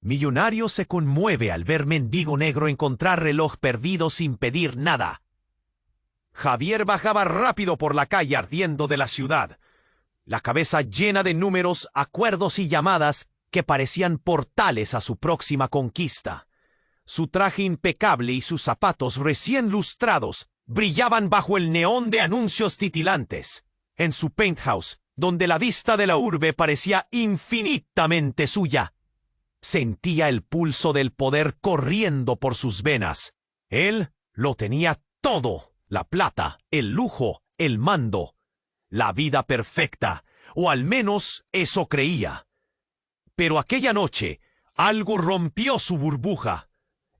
Millonario se conmueve al ver mendigo negro encontrar reloj perdido sin pedir nada. Javier bajaba rápido por la calle ardiendo de la ciudad, la cabeza llena de números, acuerdos y llamadas que parecían portales a su próxima conquista. Su traje impecable y sus zapatos recién lustrados brillaban bajo el neón de anuncios titilantes. En su penthouse, donde la vista de la urbe parecía infinitamente suya, sentía el pulso del poder corriendo por sus venas. Él lo tenía todo: la plata, el lujo, el mando, la vida perfecta, o al menos eso creía. Pero aquella noche, algo rompió su burbuja.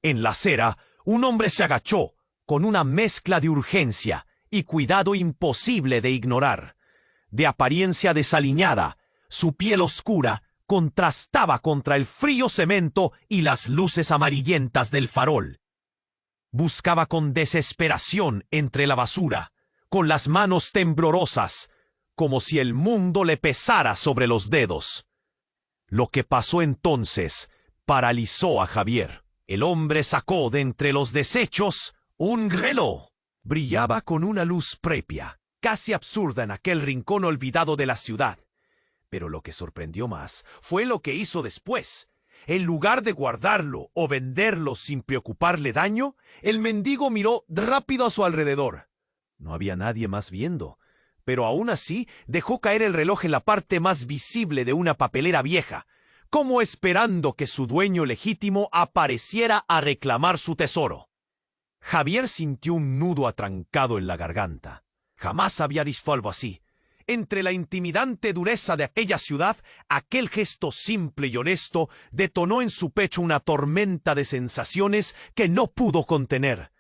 En la acera, un hombre se agachó, con una mezcla de urgencia y cuidado imposible de ignorar. De apariencia desaliñada, su piel oscura contrastaba contra el frío cemento y las luces amarillentas del farol. Buscaba con desesperación entre la basura, con las manos temblorosas, como si el mundo le pesara sobre los dedos. Lo que pasó entonces paralizó a Javier. El hombre sacó de entre los desechos un reloj. Brillaba con una luz propia, casi absurda en aquel rincón olvidado de la ciudad. Pero lo que sorprendió más fue lo que hizo después. En lugar de guardarlo o venderlo sin preocuparle daño, el mendigo miró rápido a su alrededor. No había nadie más viendo, pero aún así dejó caer el reloj en la parte más visible de una papelera vieja, como esperando que su dueño legítimo apareciera a reclamar su tesoro. Javier sintió un nudo atrancado en la garganta. Jamás había visto algo así. Entre la intimidante dureza de aquella ciudad, aquel gesto simple y honesto detonó en su pecho una tormenta de sensaciones que no pudo contener.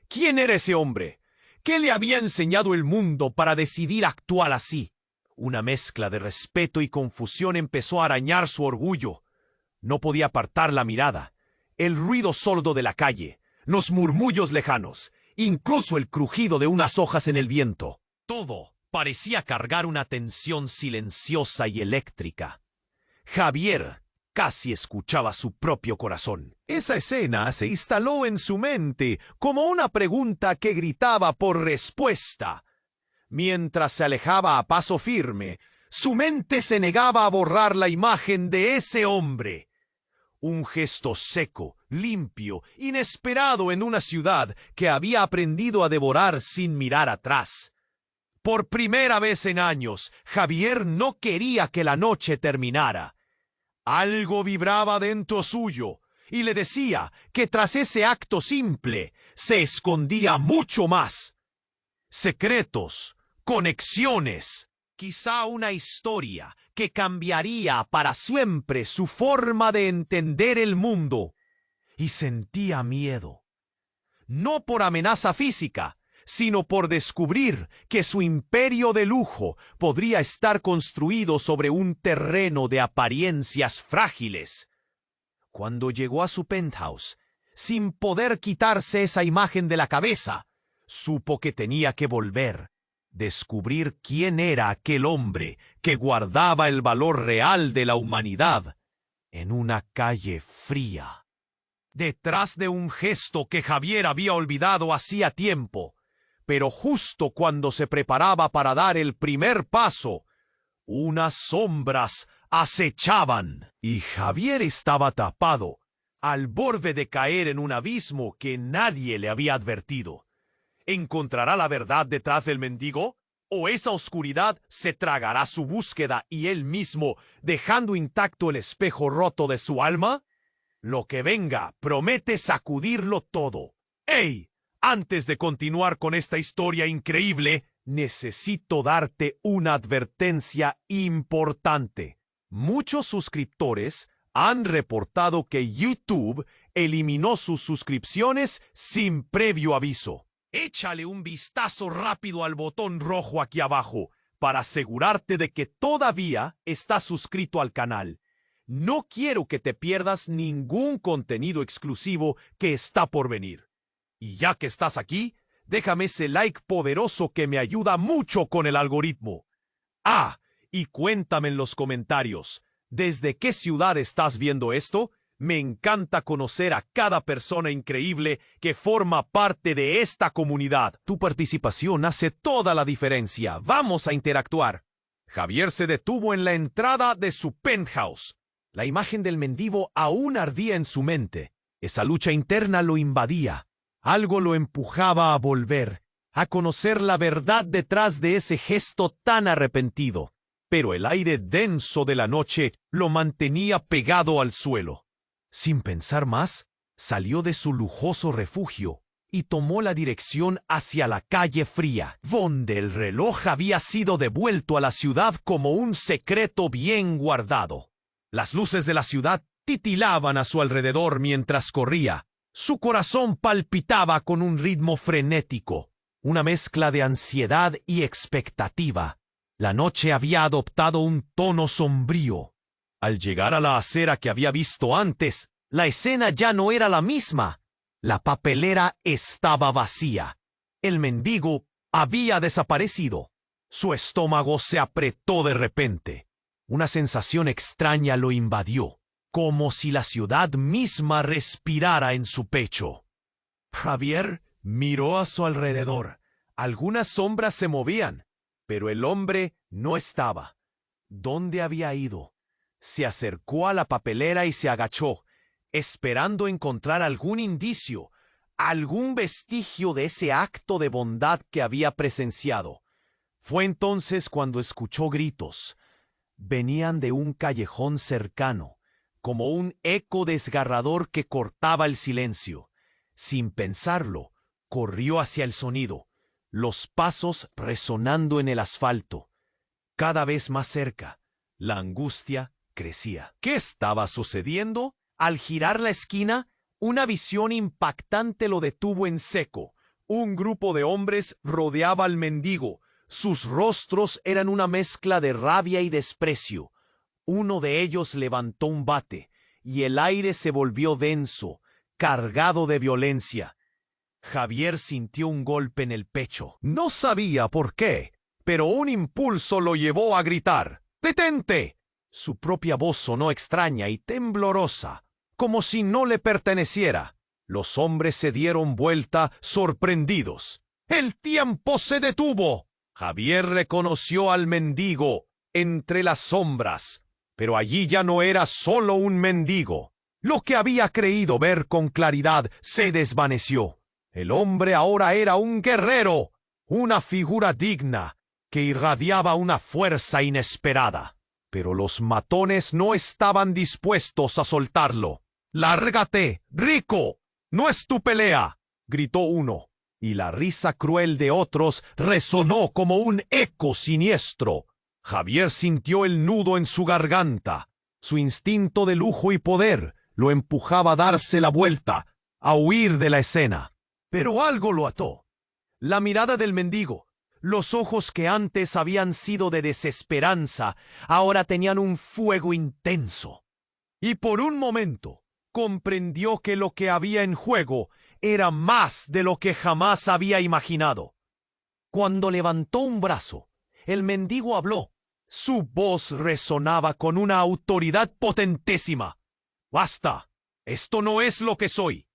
¿Quién era ese hombre? ¿Qué le había enseñado el mundo para decidir actuar así? Una mezcla de respeto y confusión empezó a arañar su orgullo. No podía apartar la mirada. El ruido sordo de la calle, los murmullos lejanos, incluso el crujido de unas hojas en el viento. Todo parecía cargar una tensión silenciosa y eléctrica. Javier casi escuchaba su propio corazón. Esa escena se instaló en su mente como una pregunta que gritaba por respuesta. Mientras se alejaba a paso firme, su mente se negaba a borrar la imagen de ese hombre. Un gesto seco, limpio, inesperado en una ciudad que había aprendido a devorar sin mirar atrás. Por primera vez en años, Javier no quería que la noche terminara. Algo vibraba dentro suyo y le decía que tras ese acto simple se escondía mucho más. Secretos, conexiones, quizá una historia que cambiaría para siempre su forma de entender el mundo. Y sentía miedo. No por amenaza física, sino por descubrir que su imperio de lujo podría estar construido sobre un terreno de apariencias frágiles. Cuando llegó a su penthouse, sin poder quitarse esa imagen de la cabeza, supo que tenía que volver, descubrir quién era aquel hombre que guardaba el valor real de la humanidad en una calle fría. Detrás de un gesto que Javier había olvidado hacía tiempo, pero justo cuando se preparaba para dar el primer paso, unas sombras acechaban y Javier estaba tapado, al borde de caer en un abismo que nadie le había advertido. ¿Encontrará la verdad detrás del mendigo? ¿O esa oscuridad se tragará su búsqueda y él mismo, dejando intacto el espejo roto de su alma? Lo que venga promete sacudirlo todo. ¡Ey! Antes de continuar con esta historia increíble, necesito darte una advertencia importante. Muchos suscriptores han reportado que YouTube eliminó sus suscripciones sin previo aviso. Échale un vistazo rápido al botón rojo aquí abajo para asegurarte de que todavía estás suscrito al canal. No quiero que te pierdas ningún contenido exclusivo que está por venir. Y ya que estás aquí, déjame ese like poderoso que me ayuda mucho con el algoritmo. Ah, y cuéntame en los comentarios, ¿desde qué ciudad estás viendo esto? Me encanta conocer a cada persona increíble que forma parte de esta comunidad. Tu participación hace toda la diferencia. Vamos a interactuar. Javier se detuvo en la entrada de su penthouse. La imagen del mendigo aún ardía en su mente. Esa lucha interna lo invadía. Algo lo empujaba a volver, a conocer la verdad detrás de ese gesto tan arrepentido. Pero el aire denso de la noche lo mantenía pegado al suelo. Sin pensar más, salió de su lujoso refugio y tomó la dirección hacia la calle fría, donde el reloj había sido devuelto a la ciudad como un secreto bien guardado. Las luces de la ciudad titilaban a su alrededor mientras corría. Su corazón palpitaba con un ritmo frenético, una mezcla de ansiedad y expectativa. La noche había adoptado un tono sombrío. Al llegar a la acera que había visto antes, la escena ya no era la misma. La papelera estaba vacía. El mendigo había desaparecido. Su estómago se apretó de repente. Una sensación extraña lo invadió, como si la ciudad misma respirara en su pecho. Javier miró a su alrededor. Algunas sombras se movían, pero el hombre no estaba. ¿Dónde había ido? Se acercó a la papelera y se agachó, esperando encontrar algún indicio, algún vestigio de ese acto de bondad que había presenciado. Fue entonces cuando escuchó gritos. Venían de un callejón cercano, como un eco desgarrador que cortaba el silencio. Sin pensarlo, corrió hacia el sonido, los pasos resonando en el asfalto. Cada vez más cerca, la angustia crecía. ¿Qué estaba sucediendo? Al girar la esquina, una visión impactante lo detuvo en seco. Un grupo de hombres rodeaba al mendigo. Sus rostros eran una mezcla de rabia y desprecio. Uno de ellos levantó un bate, y el aire se volvió denso, cargado de violencia. Javier sintió un golpe en el pecho. No sabía por qué, pero un impulso lo llevó a gritar: ¡Detente! Su propia voz sonó extraña y temblorosa, como si no le perteneciera. Los hombres se dieron vuelta, sorprendidos. ¡El tiempo se detuvo! Javier reconoció al mendigo entre las sombras, pero allí ya no era solo un mendigo. Lo que había creído ver con claridad se desvaneció. El hombre ahora era un guerrero, una figura digna, que irradiaba una fuerza inesperada. Pero los matones no estaban dispuestos a soltarlo. ¡Lárgate, rico! ¡No es tu pelea!, gritó uno, y la risa cruel de otros resonó como un eco siniestro. Javier sintió el nudo en su garganta. Su instinto de lujo y poder lo empujaba a darse la vuelta, a huir de la escena. Pero algo lo ató. La mirada del mendigo. Los ojos que antes habían sido de desesperanza, ahora tenían un fuego intenso. Y por un momento comprendió que lo que había en juego era más de lo que jamás había imaginado. Cuando levantó un brazo, el mendigo habló. Su voz resonaba con una autoridad potentísima. ¡Basta! Esto no es lo que soy.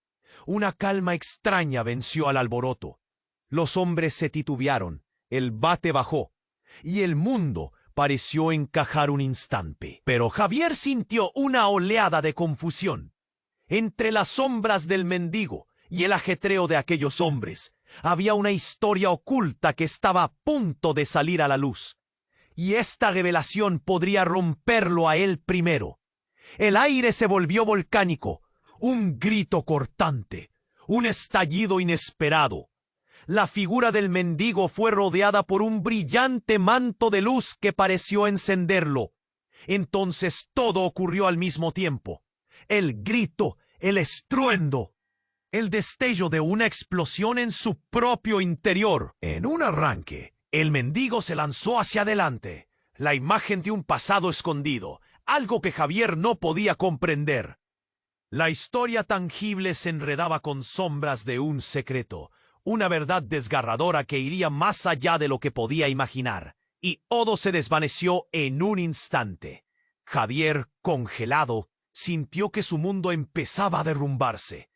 Una calma extraña venció al alboroto. Los hombres se titubearon. El bate bajó, y el mundo pareció encajar un instante. Pero Javier sintió una oleada de confusión. Entre las sombras del mendigo y el ajetreo de aquellos hombres, había una historia oculta que estaba a punto de salir a la luz. Y esta revelación podría romperlo a él primero. El aire se volvió volcánico, un grito cortante, un estallido inesperado. La figura del mendigo fue rodeada por un brillante manto de luz que pareció encenderlo. Entonces todo ocurrió al mismo tiempo. El grito, el estruendo, el destello de una explosión en su propio interior. En un arranque, el mendigo se lanzó hacia adelante, la imagen de un pasado escondido, algo que Javier no podía comprender. La historia tangible se enredaba con sombras de un secreto, una verdad desgarradora que iría más allá de lo que podía imaginar, y todo se desvaneció en un instante. Javier, congelado, sintió que su mundo empezaba a derrumbarse.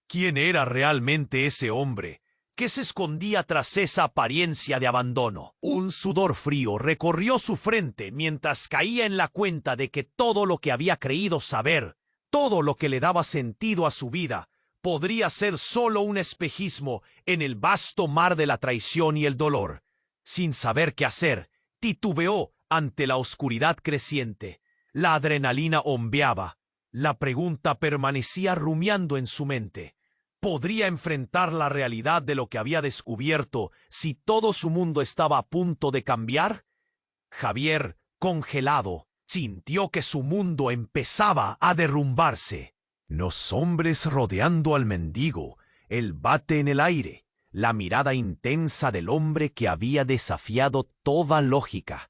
¿Quién era realmente ese hombre que se escondía tras esa apariencia de abandono? Un sudor frío recorrió su frente mientras caía en la cuenta de que todo lo que había creído saber, todo lo que le daba sentido a su vida, podría ser solo un espejismo en el vasto mar de la traición y el dolor. Sin saber qué hacer, titubeó ante la oscuridad creciente. La adrenalina ondeaba. La pregunta permanecía rumiando en su mente. ¿Podría enfrentar la realidad de lo que había descubierto si todo su mundo estaba a punto de cambiar? Javier, congelado, sintió que su mundo empezaba a derrumbarse. Los hombres rodeando al mendigo, el bate en el aire, la mirada intensa del hombre que había desafiado toda lógica.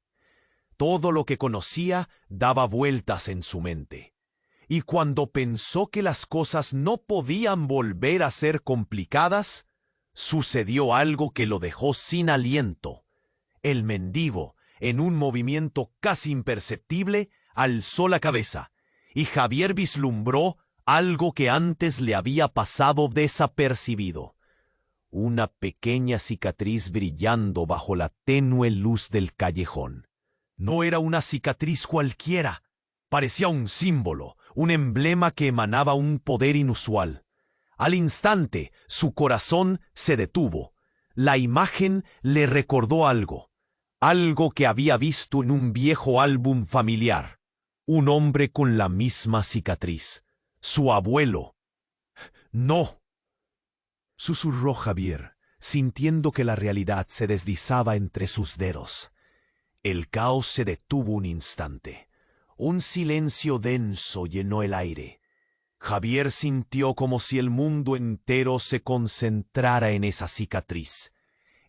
Todo lo que conocía daba vueltas en su mente. Y cuando pensó que las cosas no podían volver a ser complicadas, sucedió algo que lo dejó sin aliento. El mendigo, en un movimiento casi imperceptible, alzó la cabeza, y Javier vislumbró algo que antes le había pasado desapercibido. Una pequeña cicatriz brillando bajo la tenue luz del callejón. No era una cicatriz cualquiera. Parecía un símbolo, un emblema que emanaba un poder inusual. Al instante, su corazón se detuvo. La imagen le recordó algo que había visto en un viejo álbum familiar. Un hombre con la misma cicatriz. Su abuelo. ¡No!, susurró Javier, sintiendo que la realidad se deslizaba entre sus dedos. El caos se detuvo un instante. Un silencio denso llenó el aire. Javier sintió como si el mundo entero se concentrara en esa cicatriz,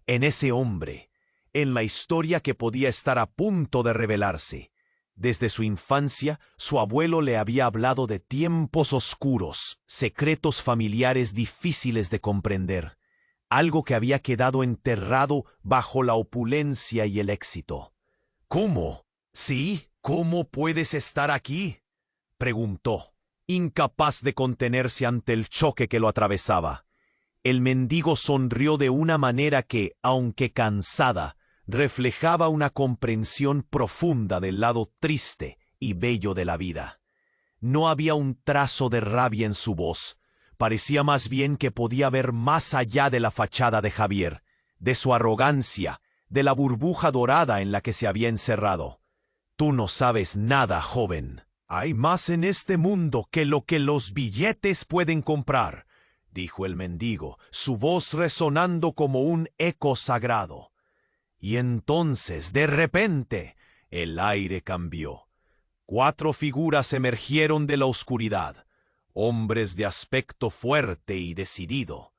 en ese hombre, en la historia que podía estar a punto de revelarse. Desde su infancia, su abuelo le había hablado de tiempos oscuros, secretos familiares difíciles de comprender, algo que había quedado enterrado bajo la opulencia y el éxito. ¿Cómo? ¿Sí? ¿Cómo puedes estar aquí?, preguntó, incapaz de contenerse ante el choque que lo atravesaba. El mendigo sonrió de una manera que, aunque cansada, reflejaba una comprensión profunda del lado triste y bello de la vida. No había un trazo de rabia en su voz. Parecía más bien que podía ver más allá de la fachada de Javier, de su arrogancia, de la burbuja dorada en la que se había encerrado. Tú no sabes nada, joven. Hay más en este mundo que lo que los billetes pueden comprar, dijo el mendigo, su voz resonando como un eco sagrado. Y entonces, de repente, el aire cambió. 4 figuras emergieron de la oscuridad, hombres de aspecto fuerte y decidido.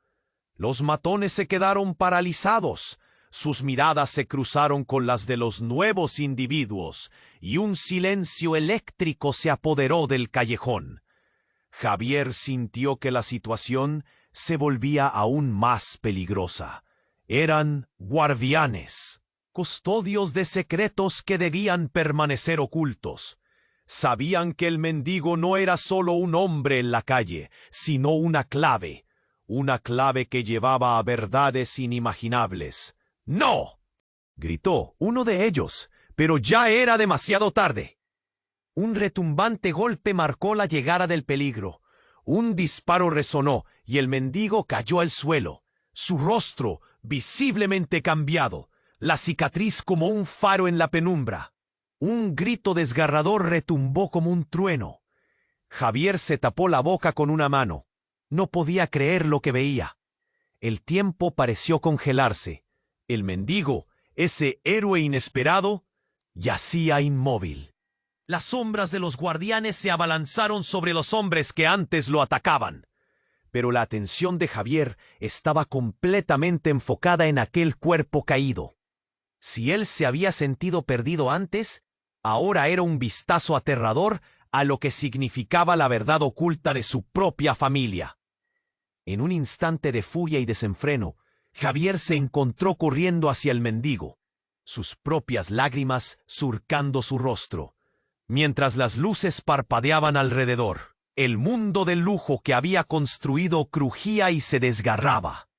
Los matones se quedaron paralizados. Sus miradas se cruzaron con las de los nuevos individuos, y un silencio eléctrico se apoderó del callejón. Javier sintió que la situación se volvía aún más peligrosa. Eran guardianes, custodios de secretos que debían permanecer ocultos. Sabían que el mendigo no era solo un hombre en la calle, sino una clave que llevaba a verdades inimaginables. ¡No!, gritó uno de ellos, pero ya era demasiado tarde. Un retumbante golpe marcó la llegada del peligro. Un disparo resonó y el mendigo cayó al suelo, su rostro visiblemente cambiado, la cicatriz como un faro en la penumbra. Un grito desgarrador retumbó como un trueno. Javier se tapó la boca con una mano. No podía creer lo que veía. El tiempo pareció congelarse. El mendigo, ese héroe inesperado, yacía inmóvil. Las sombras de los guardianes se abalanzaron sobre los hombres que antes lo atacaban. Pero la atención de Javier estaba completamente enfocada en aquel cuerpo caído. Si él se había sentido perdido antes, ahora era un vistazo aterrador a lo que significaba la verdad oculta de su propia familia. En un instante de furia y desenfreno, Javier se encontró corriendo hacia el mendigo, sus propias lágrimas surcando su rostro. Mientras las luces parpadeaban alrededor, el mundo de lujo que había construido crujía y se desgarraba.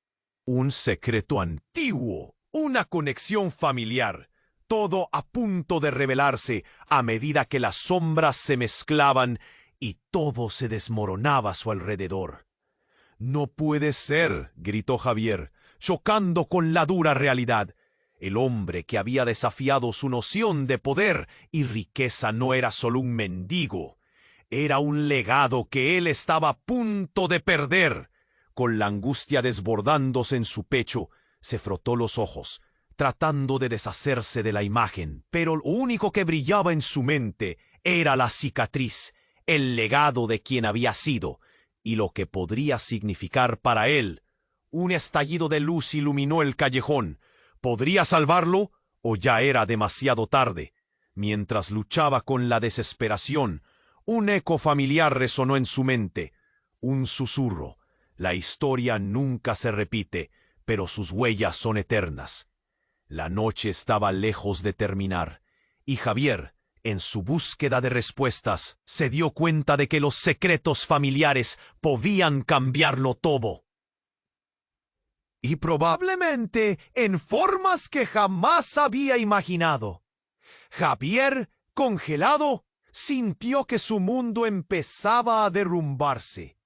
Un secreto antiguo, una conexión familiar, todo a punto de revelarse a medida que las sombras se mezclaban y todo se desmoronaba a su alrededor. «No puede ser», gritó Javier, chocando con la dura realidad. El hombre que había desafiado su noción de poder y riqueza no era solo un mendigo, era un legado que él estaba a punto de perder. Con la angustia desbordándose en su pecho, se frotó los ojos, tratando de deshacerse de la imagen, pero lo único que brillaba en su mente era la cicatriz, el legado de quien había sido, y lo que podría significar para él. Un estallido de luz iluminó el callejón. ¿Podría salvarlo o ya era demasiado tarde? Mientras luchaba con la desesperación, un eco familiar resonó en su mente. Un susurro. La historia nunca se repite, pero sus huellas son eternas. La noche estaba lejos de terminar, y Javier, en su búsqueda de respuestas, se dio cuenta de que los secretos familiares podían cambiarlo todo. Y probablemente en formas que jamás había imaginado. Javier, congelado, sintió que su mundo empezaba a derrumbarse.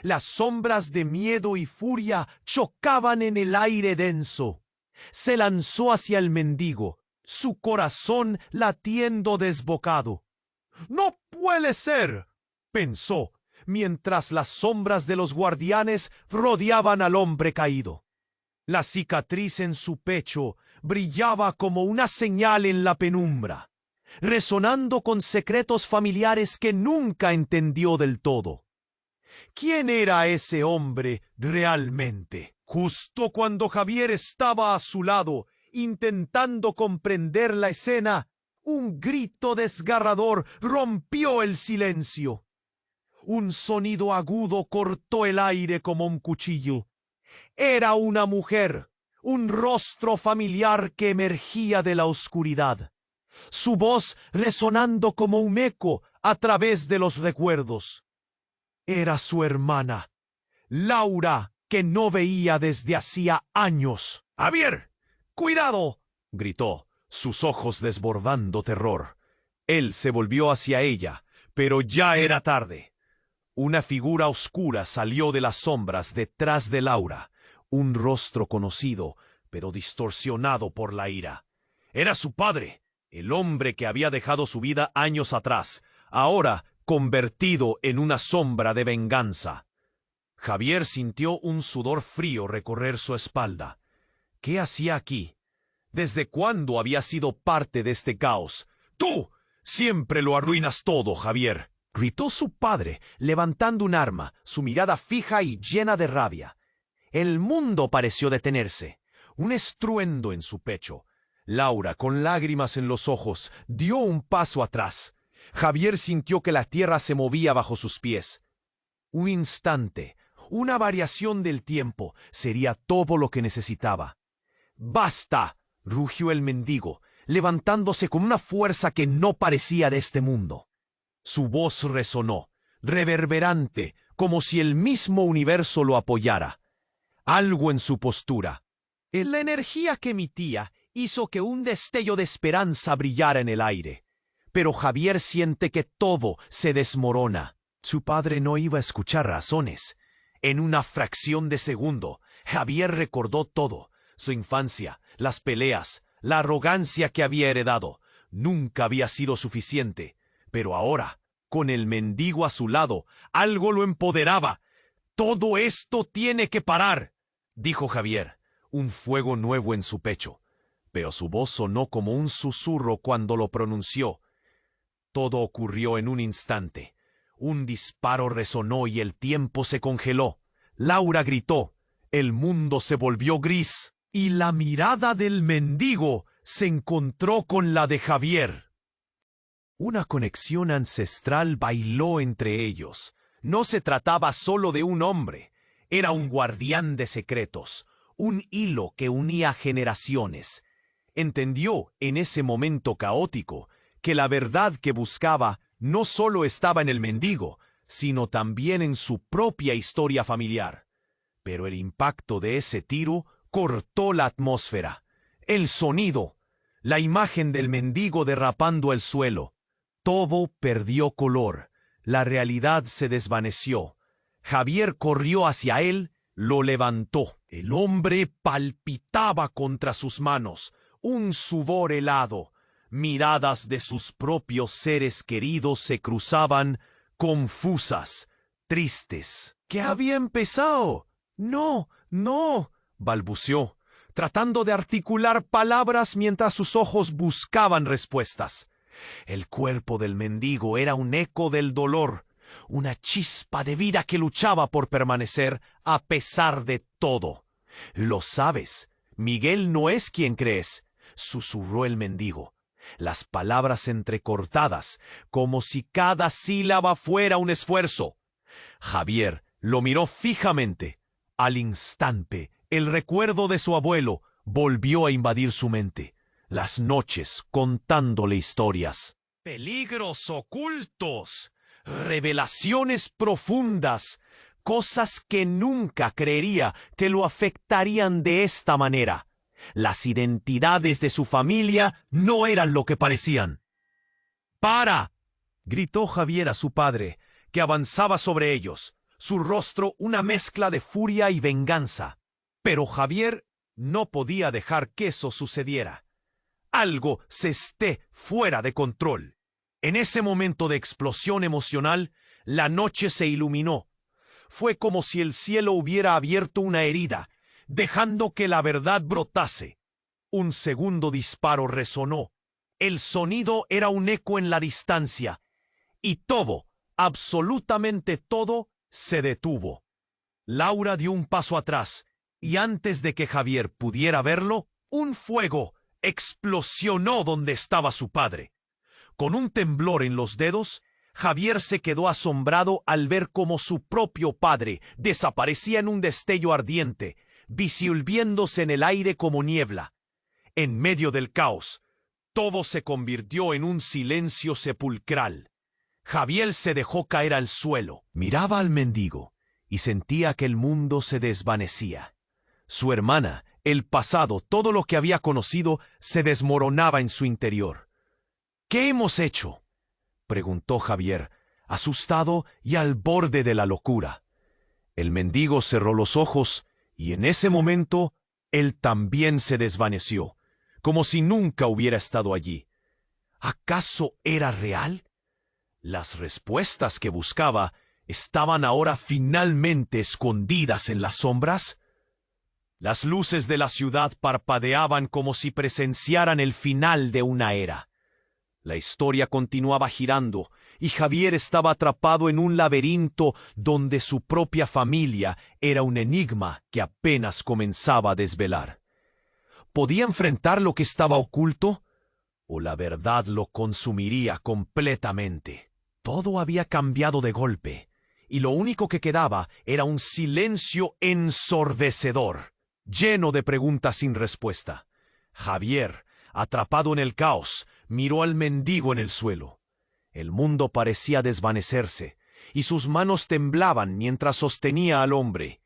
Las sombras de miedo y furia chocaban en el aire denso. Se lanzó hacia el mendigo, su corazón latiendo desbocado. «No puede ser», pensó, mientras las sombras de los guardianes rodeaban al hombre caído. La cicatriz en su pecho brillaba como una señal en la penumbra, resonando con secretos familiares que nunca entendió del todo. ¿Quién era ese hombre realmente? Justo cuando Javier estaba a su lado, intentando comprender la escena, un grito desgarrador rompió el silencio. Un sonido agudo cortó el aire como un cuchillo. Era una mujer, un rostro familiar que emergía de la oscuridad, su voz resonando como un eco a través de los recuerdos. Era su hermana, Laura, que no veía desde hacía años. «¡Javier! ¡Cuidado!», gritó, sus ojos desbordando terror. Él se volvió hacia ella, pero ya era tarde. Una figura oscura salió de las sombras detrás de Laura, un rostro conocido, pero distorsionado por la ira. Era su padre, el hombre que había dejado su vida años atrás, ahora convertido en una sombra de venganza. Javier sintió un sudor frío recorrer su espalda. ¿Qué hacía aquí? ¿Desde cuándo había sido parte de este caos? «¡Tú! Siempre lo arruinas todo, Javier», gritó su padre, levantando un arma, su mirada fija y llena de rabia. El mundo pareció detenerse, un estruendo en su pecho. Laura, con lágrimas en los ojos, dio un paso atrás. Javier sintió que la tierra se movía bajo sus pies. Un instante, una variación del tiempo, sería todo lo que necesitaba. «¡Basta!», rugió el mendigo, levantándose con una fuerza que no parecía de este mundo. Su voz resonó, reverberante, como si el mismo universo lo apoyara. Algo en su postura, la energía que emitía, hizo que un destello de esperanza brillara en el aire. Pero Javier siente que todo se desmorona. Su padre no iba a escuchar razones. En una fracción de segundo, Javier recordó todo: su infancia, las peleas, la arrogancia que había heredado. Nunca había sido suficiente. Pero ahora, con el mendigo a su lado, algo lo empoderaba. «Todo esto tiene que parar», dijo Javier, un fuego nuevo en su pecho. Pero su voz sonó como un susurro cuando lo pronunció. Todo ocurrió en un instante. Un disparo resonó y el tiempo se congeló. Laura gritó. El mundo se volvió gris y la mirada del mendigo se encontró con la de Javier. Una conexión ancestral bailó entre ellos. No se trataba solo de un hombre. Era un guardián de secretos, un hilo que unía generaciones. Entendió en ese momento caótico que la verdad que buscaba no solo estaba en el mendigo, sino también en su propia historia familiar. Pero el impacto de ese tiro cortó la atmósfera. El sonido, la imagen del mendigo derrapando el suelo. Todo perdió color. La realidad se desvaneció. Javier corrió hacia él, lo levantó. El hombre palpitaba contra sus manos, un sudor helado. Miradas de sus propios seres queridos se cruzaban, confusas, tristes. ¿Qué había empezado? No, no, balbuceó, tratando de articular palabras mientras sus ojos buscaban respuestas. El cuerpo del mendigo era un eco del dolor, una chispa de vida que luchaba por permanecer a pesar de todo. Lo sabes, Miguel no es quien crees, susurró el mendigo, las palabras entrecortadas, como si cada sílaba fuera un esfuerzo. Javier lo miró fijamente. Al instante, el recuerdo de su abuelo volvió a invadir su mente. Las noches contándole historias. Peligros ocultos, revelaciones profundas, cosas que nunca creería que lo afectarían de esta manera. Las identidades de su familia no eran lo que parecían. ¡Para!, gritó Javier a su padre, que avanzaba sobre ellos, su rostro una mezcla de furia y venganza. Pero Javier no podía dejar que eso sucediera. Algo se esté fuera de control. En ese momento de explosión emocional, la noche se iluminó. Fue como si el cielo hubiera abierto una herida, dejando que la verdad brotase. Un segundo disparo resonó. El sonido era un eco en la distancia. Y todo, absolutamente todo, se detuvo. Laura dio un paso atrás, y antes de que Javier pudiera verlo, un fuego explosionó donde estaba su padre. Con un temblor en los dedos, Javier se quedó asombrado al ver cómo su propio padre desaparecía en un destello ardiente, disolviéndose en el aire como niebla. En medio del caos, todo se convirtió en un silencio sepulcral. Javier se dejó caer al suelo, miraba al mendigo y sentía que el mundo se desvanecía. Su hermana, el pasado, todo lo que había conocido, se desmoronaba en su interior. ¿Qué hemos hecho?, preguntó Javier, asustado y al borde de la locura. El mendigo cerró los ojos y en ese momento él también se desvaneció, como si nunca hubiera estado allí. ¿Acaso era real? Las respuestas que buscaba estaban ahora finalmente escondidas en las sombras. Las luces de la ciudad parpadeaban como si presenciaran el final de una era. La historia continuaba girando y Javier estaba atrapado en un laberinto donde su propia familia era un enigma que apenas comenzaba a desvelar. ¿Podía enfrentar lo que estaba oculto? ¿O la verdad lo consumiría completamente? Todo había cambiado de golpe, y lo único que quedaba era un silencio ensordecedor, lleno de preguntas sin respuesta. Javier, atrapado en el caos, miró al mendigo en el suelo. El mundo parecía desvanecerse, y sus manos temblaban mientras sostenía al hombre,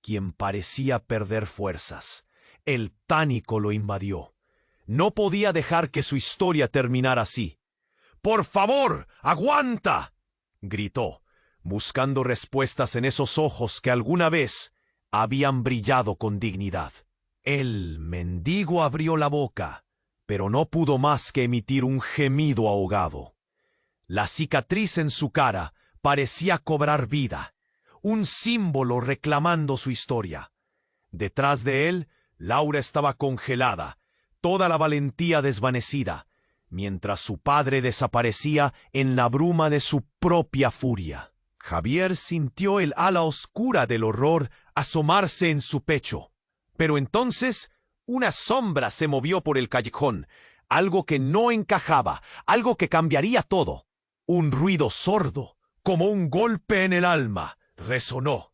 quien parecía perder fuerzas. El pánico lo invadió. No podía dejar que su historia terminara así. ¡Por favor, aguanta!, gritó, buscando respuestas en esos ojos que alguna vez habían brillado con dignidad. El mendigo abrió la boca, pero no pudo más que emitir un gemido ahogado. La cicatriz en su cara parecía cobrar vida, un símbolo reclamando su historia. Detrás de él, Laura estaba congelada, toda la valentía desvanecida, mientras su padre desaparecía en la bruma de su propia furia. Javier sintió el ala oscura del horror asomarse en su pecho. Pero entonces una sombra se movió por el callejón, algo que no encajaba, algo que cambiaría todo. Un ruido sordo, como un golpe en el alma, resonó.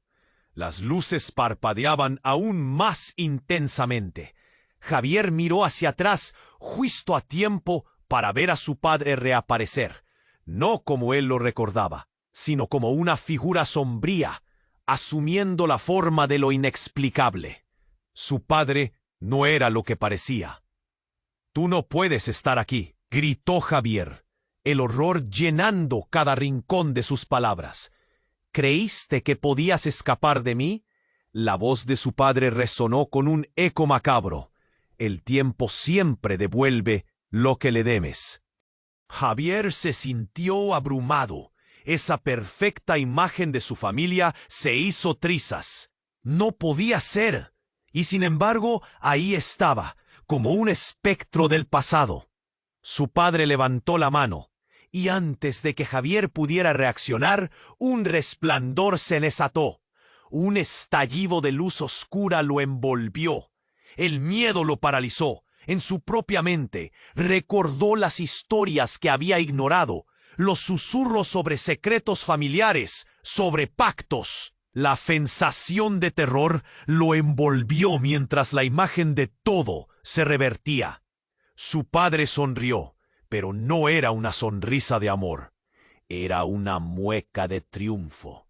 Las luces parpadeaban aún más intensamente. Javier miró hacia atrás, justo a tiempo para ver a su padre reaparecer, no como él lo recordaba, sino como una figura sombría, asumiendo la forma de lo inexplicable. Su padre no era lo que parecía. «Tú no puedes estar aquí», gritó Javier, el horror llenando cada rincón de sus palabras. «¿Creíste que podías escapar de mí?» La voz de su padre resonó con un eco macabro. «El tiempo siempre devuelve lo que le demes». Javier se sintió abrumado. Esa perfecta imagen de su familia se hizo trizas. No podía ser. Y sin embargo, ahí estaba, como un espectro del pasado. Su padre levantó la mano, y antes de que Javier pudiera reaccionar, un resplandor se desató. Un estallido de luz oscura lo envolvió. El miedo lo paralizó. En su propia mente, recordó las historias que había ignorado, los susurros sobre secretos familiares, sobre pactos. La sensación de terror lo envolvió mientras la imagen de todo se revertía. Su padre sonrió, pero no era una sonrisa de amor. Era una mueca de triunfo.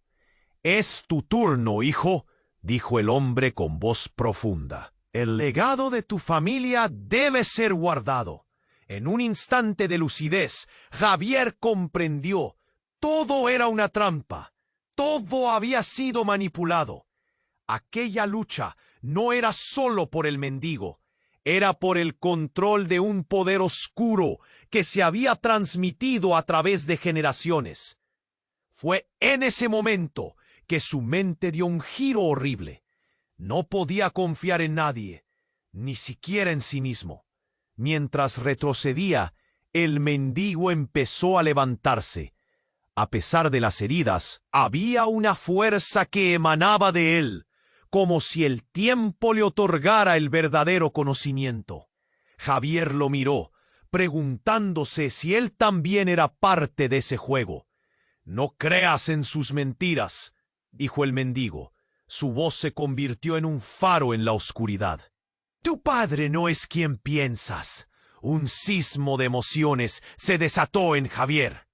«Es tu turno, hijo», dijo el hombre con voz profunda. «El legado de tu familia debe ser guardado». En un instante de lucidez, Javier comprendió. Todo era una trampa. Todo había sido manipulado. Aquella lucha no era solo por el mendigo. Era por el control de un poder oscuro que se había transmitido a través de generaciones. Fue en ese momento que su mente dio un giro horrible. No podía confiar en nadie, ni siquiera en sí mismo. Mientras retrocedía, el mendigo empezó a levantarse. A pesar de las heridas, había una fuerza que emanaba de él, como si el tiempo le otorgara el verdadero conocimiento. Javier lo miró, preguntándose si él también era parte de ese juego. «No creas en sus mentiras», dijo el mendigo. Su voz se convirtió en un faro en la oscuridad. «Tu padre no es quien piensas». Un sismo de emociones se desató en Javier.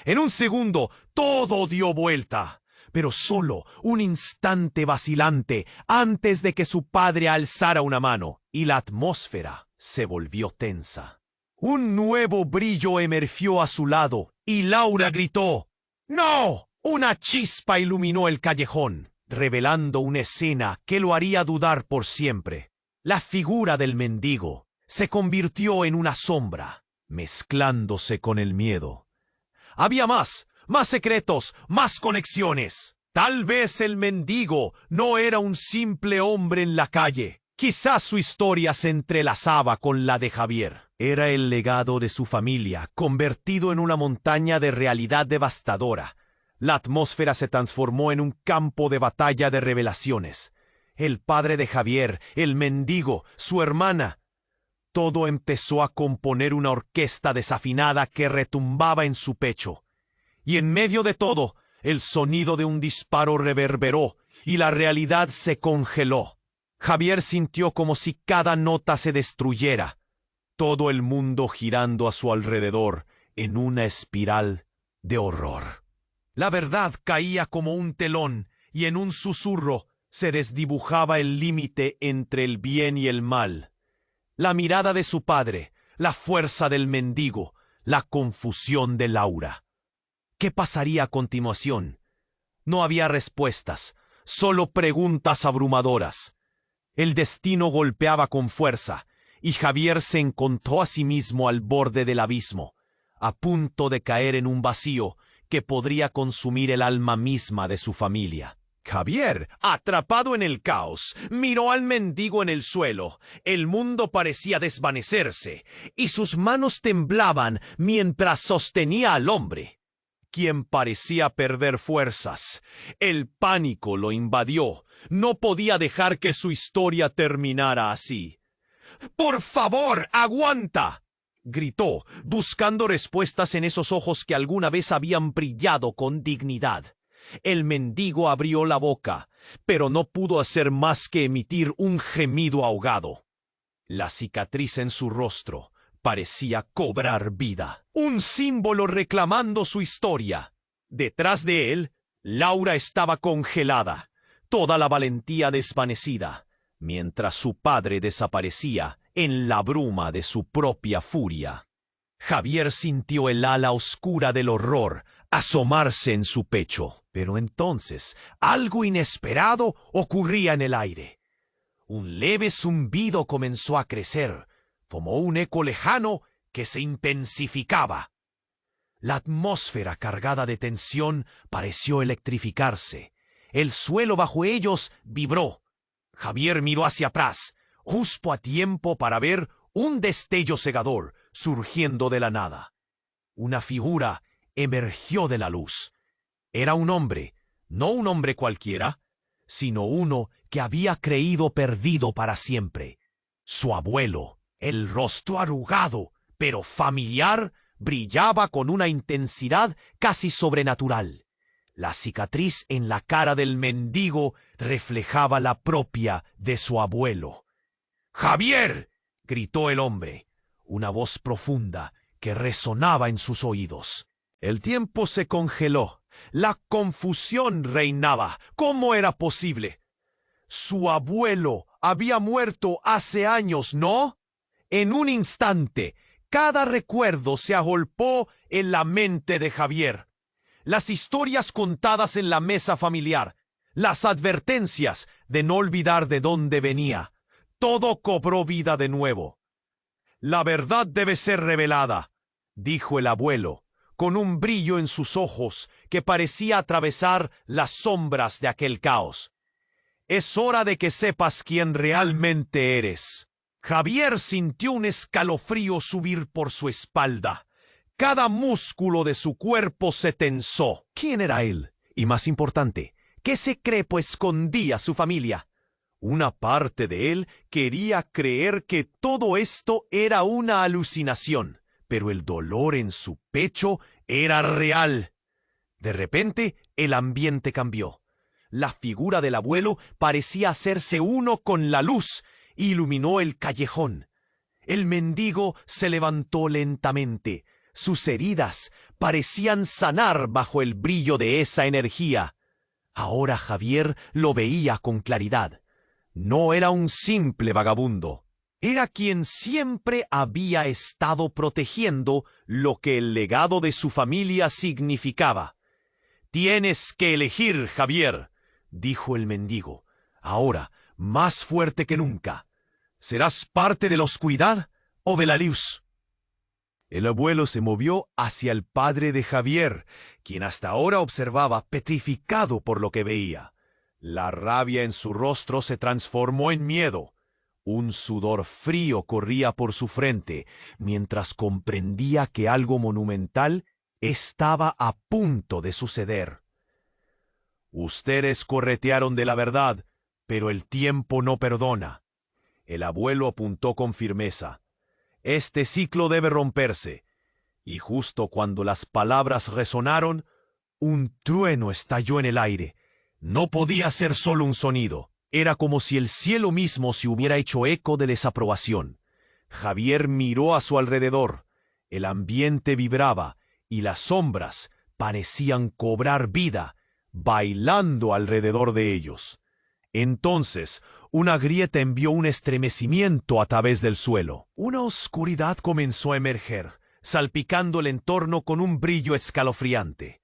En un segundo, todo dio vuelta, pero solo un instante vacilante antes de que su padre alzara una mano, y la atmósfera se volvió tensa. Un nuevo brillo emergió a su lado, y Laura gritó: «¡No!». Una chispa iluminó el callejón, revelando una escena que lo haría dudar por siempre. La figura del mendigo se convirtió en una sombra, mezclándose con el miedo. Había más secretos, más conexiones. Tal vez el mendigo no era un simple hombre en la calle. Quizás su historia se entrelazaba con la de Javier. Era el legado de su familia, convertido en una montaña de realidad devastadora. La atmósfera se transformó en un campo de batalla de revelaciones. El padre de Javier, el mendigo, su hermana. Todo empezó a componer una orquesta desafinada que retumbaba en su pecho. Y en medio de todo, el sonido de un disparo reverberó y la realidad se congeló. Javier sintió como si cada nota se destruyera, todo el mundo girando a su alrededor en una espiral de horror. La verdad caía como un telón y en un susurro se desdibujaba el límite entre el bien y el mal. La mirada de su padre, la fuerza del mendigo, la confusión de Laura. ¿Qué pasaría a continuación? No había respuestas, solo preguntas abrumadoras. El destino golpeaba con fuerza, y Javier se encontró a sí mismo al borde del abismo, a punto de caer en un vacío que podría consumir el alma misma de su familia. Javier, atrapado en el caos, miró al mendigo en el suelo. El mundo parecía desvanecerse, y sus manos temblaban mientras sostenía al hombre, quien parecía perder fuerzas. El pánico lo invadió. No podía dejar que su historia terminara así. «¡Por favor, aguanta!», gritó, buscando respuestas en esos ojos que alguna vez habían brillado con dignidad. El mendigo abrió la boca, pero no pudo hacer más que emitir un gemido ahogado. La cicatriz en su rostro parecía cobrar vida. Un símbolo reclamando su historia. Detrás de él, Laura estaba congelada, toda la valentía desvanecida, mientras su padre desaparecía en la bruma de su propia furia. Javier sintió el ala oscura del horror asomarse en su pecho, pero entonces algo inesperado ocurría en el aire. Un leve zumbido comenzó a crecer, como un eco lejano que se intensificaba. La atmósfera cargada de tensión pareció electrificarse. El suelo bajo ellos vibró. Javier miró hacia atrás, justo a tiempo para ver un destello cegador surgiendo de la nada. Una figura emergió de la luz. Era un hombre, no un hombre cualquiera, sino uno que había creído perdido para siempre. Su abuelo, el rostro arrugado, pero familiar, brillaba con una intensidad casi sobrenatural. La cicatriz en la cara del mendigo reflejaba la propia de su abuelo. ¡Javier!, gritó el hombre, una voz profunda que resonaba en sus oídos. El tiempo se congeló. La confusión reinaba. ¿Cómo era posible? Su abuelo había muerto hace años, ¿no? En un instante, cada recuerdo se agolpó en la mente de Javier. Las historias contadas en la mesa familiar, las advertencias de no olvidar de dónde venía, todo cobró vida de nuevo. La verdad debe ser revelada, dijo el abuelo, con un brillo en sus ojos que parecía atravesar las sombras de aquel caos. Es hora de que sepas quién realmente eres. Javier sintió un escalofrío subir por su espalda. Cada músculo de su cuerpo se tensó. ¿Quién era él? Y más importante, ¿qué secreto escondía su familia? Una parte de él quería creer que todo esto era una alucinación, pero el dolor en su pecho era real. De repente, el ambiente cambió. La figura del abuelo parecía hacerse uno con la luz, iluminó el callejón. El mendigo se levantó lentamente. Sus heridas parecían sanar bajo el brillo de esa energía. Ahora Javier lo veía con claridad. No era un simple vagabundo. Era quien siempre había estado protegiendo lo que el legado de su familia significaba. «Tienes que elegir, Javier», dijo el mendigo, ahora más fuerte que nunca. ¿Serás parte de la oscuridad o de la luz? El abuelo se movió hacia el padre de Javier, quien hasta ahora observaba petrificado por lo que veía. La rabia en su rostro se transformó en miedo. Un sudor frío corría por su frente, mientras comprendía que algo monumental estaba a punto de suceder. Ustedes corretearon de la verdad, pero el tiempo no perdona. El abuelo apuntó con firmeza. Este ciclo debe romperse. Y justo cuando las palabras resonaron, un trueno estalló en el aire. No podía ser solo un sonido. Era como si el cielo mismo se hubiera hecho eco de desaprobación. Javier miró a su alrededor. El ambiente vibraba y las sombras parecían cobrar vida, bailando alrededor de ellos. Entonces, una grieta envió un estremecimiento a través del suelo. Una oscuridad comenzó a emerger, salpicando el entorno con un brillo escalofriante.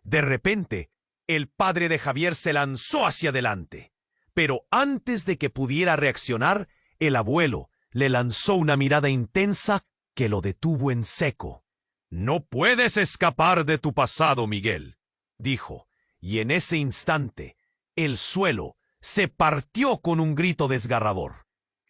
De repente, el padre de Javier se lanzó hacia adelante. Pero antes de que pudiera reaccionar, el abuelo le lanzó una mirada intensa que lo detuvo en seco. «No puedes escapar de tu pasado, Miguel», dijo, y en ese instante, el suelo se partió con un grito desgarrador.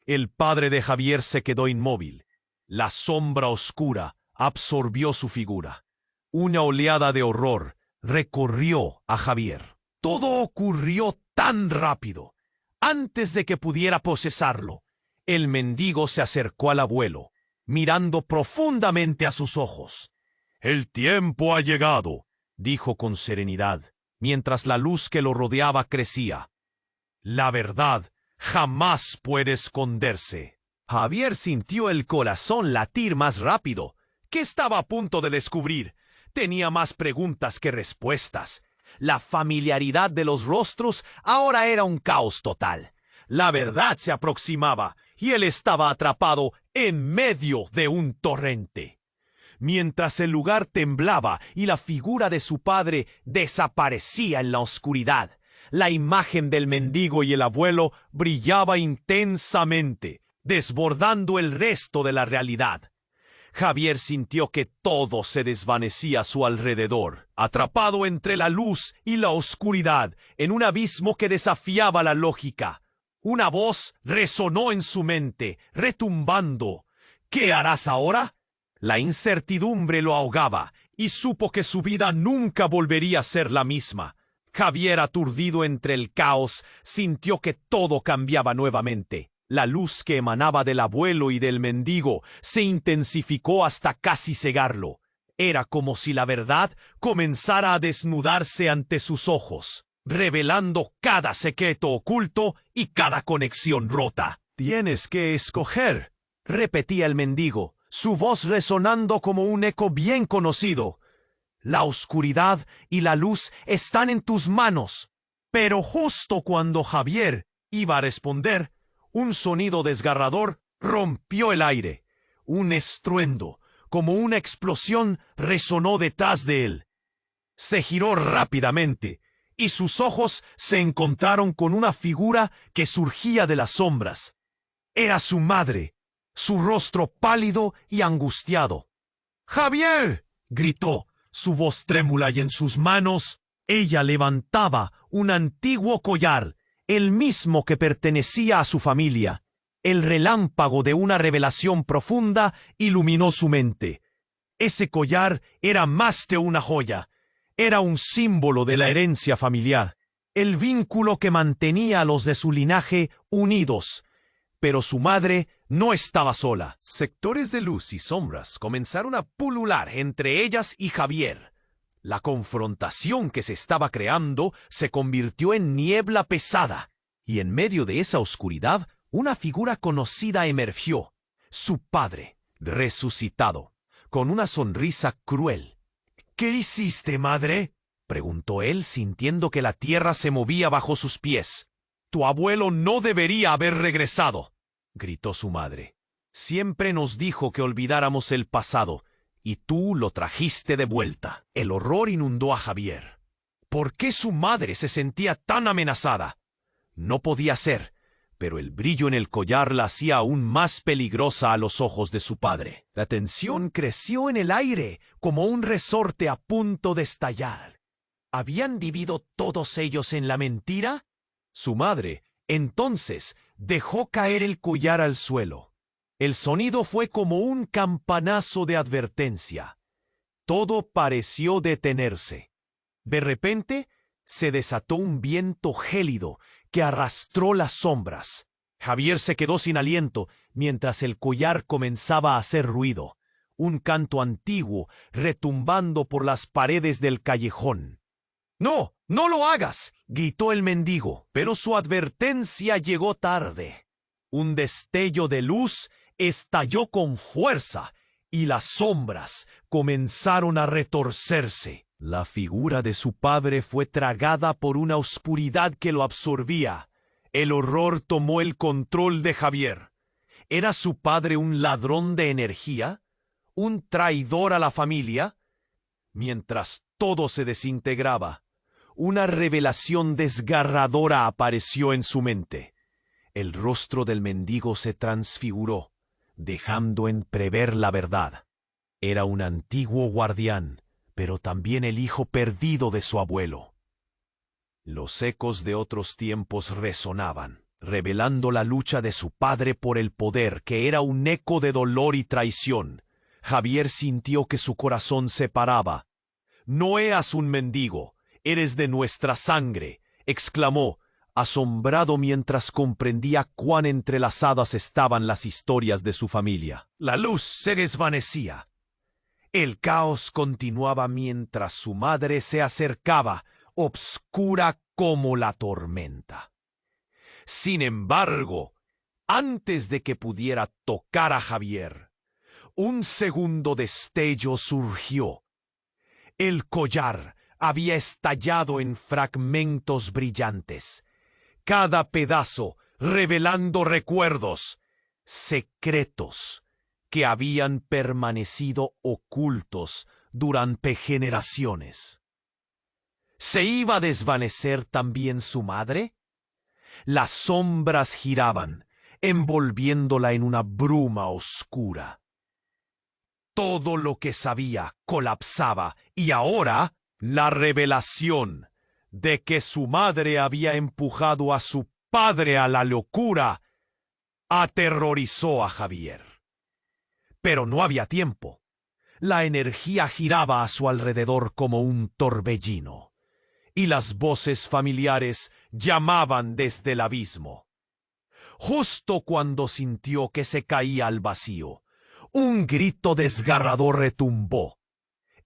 El padre de Javier se quedó inmóvil. La sombra oscura absorbió su figura. Una oleada de horror recorrió a Javier. Todo ocurrió tan rápido. Antes de que pudiera procesarlo, el mendigo se acercó al abuelo, mirando profundamente a sus ojos. «El tiempo ha llegado», dijo con serenidad, mientras la luz que lo rodeaba crecía. «La verdad jamás puede esconderse». Javier sintió el corazón latir más rápido. ¿Qué estaba a punto de descubrir? Tenía más preguntas que respuestas. La familiaridad de los rostros ahora era un caos total. La verdad se aproximaba y él estaba atrapado en medio de un torrente. Mientras el lugar temblaba y la figura de su padre desaparecía en la oscuridad, la imagen del mendigo y el abuelo brillaba intensamente, desbordando el resto de la realidad. Javier sintió que todo se desvanecía a su alrededor, atrapado entre la luz y la oscuridad, en un abismo que desafiaba la lógica. Una voz resonó en su mente, retumbando. ¿Qué harás ahora? La incertidumbre lo ahogaba, y supo que su vida nunca volvería a ser la misma. Javier, aturdido entre el caos, sintió que todo cambiaba nuevamente. La luz que emanaba del abuelo y del mendigo se intensificó hasta casi cegarlo. Era como si la verdad comenzara a desnudarse ante sus ojos, revelando cada secreto oculto y cada conexión rota. «Tienes que escoger», repetía el mendigo, su voz resonando como un eco bien conocido. «La oscuridad y la luz están en tus manos». Pero justo cuando Javier iba a responder, un sonido desgarrador rompió el aire. Un estruendo, como una explosión, resonó detrás de él. Se giró rápidamente, y sus ojos se encontraron con una figura que surgía de las sombras. Era su madre, su rostro pálido y angustiado. «¡Javier!», gritó, su voz trémula, y en sus manos ella levantaba un antiguo collar, el mismo que pertenecía a su familia. El relámpago de una revelación profunda iluminó su mente. Ese collar era más que una joya. Era un símbolo de la herencia familiar, el vínculo que mantenía a los de su linaje unidos. Pero su madre no estaba sola. Sectores de luz y sombras comenzaron a pulular entre ellas y Javier. La confrontación que se estaba creando se convirtió en niebla pesada, y en medio de esa oscuridad, una figura conocida emergió. Su padre, resucitado, con una sonrisa cruel. «¿Qué hiciste, madre?», preguntó él, sintiendo que la tierra se movía bajo sus pies. «Tu abuelo no debería haber regresado», gritó su madre. «Siempre nos dijo que olvidáramos el pasado, y tú lo trajiste de vuelta». El horror inundó a Javier. ¿Por qué su madre se sentía tan amenazada? No podía ser, pero el brillo en el collar la hacía aún más peligrosa a los ojos de su padre. La tensión creció en el aire como un resorte a punto de estallar. ¿Habían vivido todos ellos en la mentira? Su madre, entonces, dejó caer el collar al suelo. El sonido fue como un campanazo de advertencia. Todo pareció detenerse. De repente, se desató un viento gélido que arrastró las sombras. Javier se quedó sin aliento mientras el collar comenzaba a hacer ruido, un canto antiguo retumbando por las paredes del callejón. «¡No! ¡No lo hagas!», gritó el mendigo, pero su advertencia llegó tarde. Un destello de luz estalló con fuerza y las sombras comenzaron a retorcerse. La figura de su padre fue tragada por una oscuridad que lo absorbía. El horror tomó el control de Javier. ¿Era su padre un ladrón de energía? ¿Un traidor a la familia? Mientras todo se desintegraba, una revelación desgarradora apareció en su mente. El rostro del mendigo se transfiguró, dejando entrever la verdad. Era un antiguo guardián, pero también el hijo perdido de su abuelo. Los ecos de otros tiempos resonaban, revelando la lucha de su padre por el poder, que era un eco de dolor y traición. Javier sintió que su corazón se paraba. «No eras un mendigo, eres de nuestra sangre», exclamó, asombrado mientras comprendía cuán entrelazadas estaban las historias de su familia. La luz se desvanecía. El caos continuaba mientras su madre se acercaba, obscura como la tormenta. Sin embargo, Antes de que pudiera tocar a Javier, un segundo destello surgió. El collar había estallado en fragmentos brillantes, cada pedazo revelando recuerdos secretos que habían permanecido ocultos durante generaciones. ¿Se iba a desvanecer también su madre? Las sombras giraban, envolviéndola en una bruma oscura. Todo lo que sabía colapsaba y ahora la revelación de que su madre había empujado a su padre a la locura aterrorizó a Javier. Pero no había tiempo. La energía giraba a su alrededor como un torbellino, y las voces familiares llamaban desde el abismo. Justo cuando sintió que se caía al vacío, un grito desgarrador retumbó.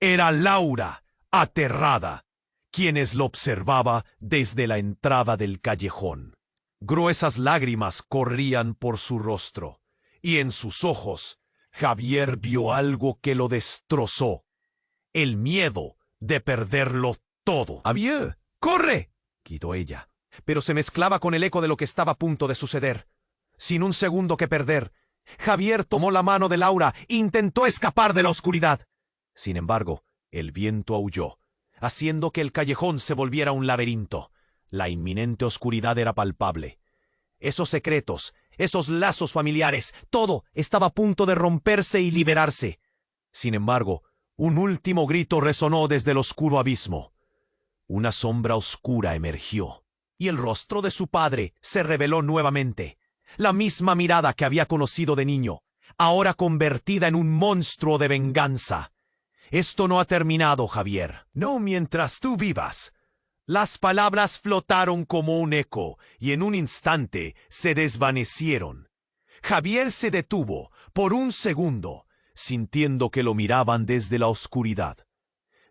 Era Laura, aterrada, quienes lo observaba desde la entrada del callejón. Gruesas lágrimas corrían por su rostro, y en sus ojos Javier vio algo que lo destrozó: el miedo de perderlo todo. «¡Javier, corre!», gritó ella, pero se mezclaba con el eco de lo que estaba a punto de suceder. Sin un segundo que perder, Javier tomó la mano de Laura e intentó escapar de la oscuridad. Sin embargo, el viento aulló, haciendo que el callejón se volviera un laberinto. La inminente oscuridad era palpable. Esos secretos, esos lazos familiares, todo estaba a punto de romperse y liberarse. Sin embargo, un último grito resonó desde el oscuro abismo. Una sombra oscura emergió, y el rostro de su padre se reveló nuevamente. La misma mirada que había conocido de niño, ahora convertida en un monstruo de venganza. «Esto no ha terminado, Javier. No mientras tú vivas». Las palabras flotaron como un eco y en un instante se desvanecieron. Javier se detuvo por un segundo, sintiendo que lo miraban desde la oscuridad.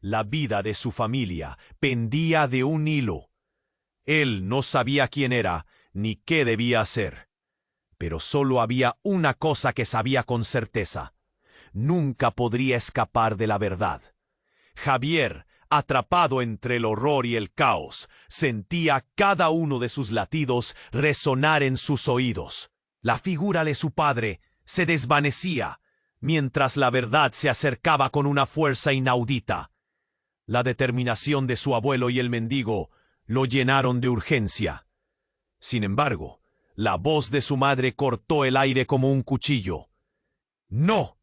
La vida de su familia pendía de un hilo. Él no sabía quién era ni qué debía hacer. Pero solo había una cosa que sabía con certeza: nunca podría escapar de la verdad. Javier, atrapado entre el horror y el caos, sentía cada uno de sus latidos resonar en sus oídos. La figura de su padre se desvanecía, mientras la verdad se acercaba con una fuerza inaudita. La determinación de su abuelo y el mendigo lo llenaron de urgencia. Sin embargo, la voz de su madre cortó el aire como un cuchillo. «¡No!»,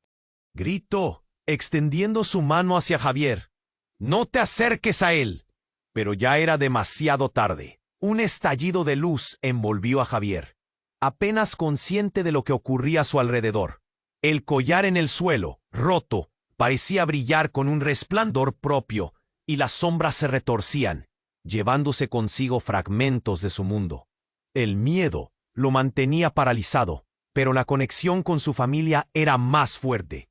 gritó, extendiendo su mano hacia Javier. «No te acerques a él». Pero ya era demasiado tarde. Un estallido de luz envolvió a Javier, apenas consciente de lo que ocurría a su alrededor. El collar en el suelo, roto, parecía brillar con un resplandor propio, y las sombras se retorcían, llevándose consigo fragmentos de su mundo. El miedo lo mantenía paralizado, pero la conexión con su familia era más fuerte.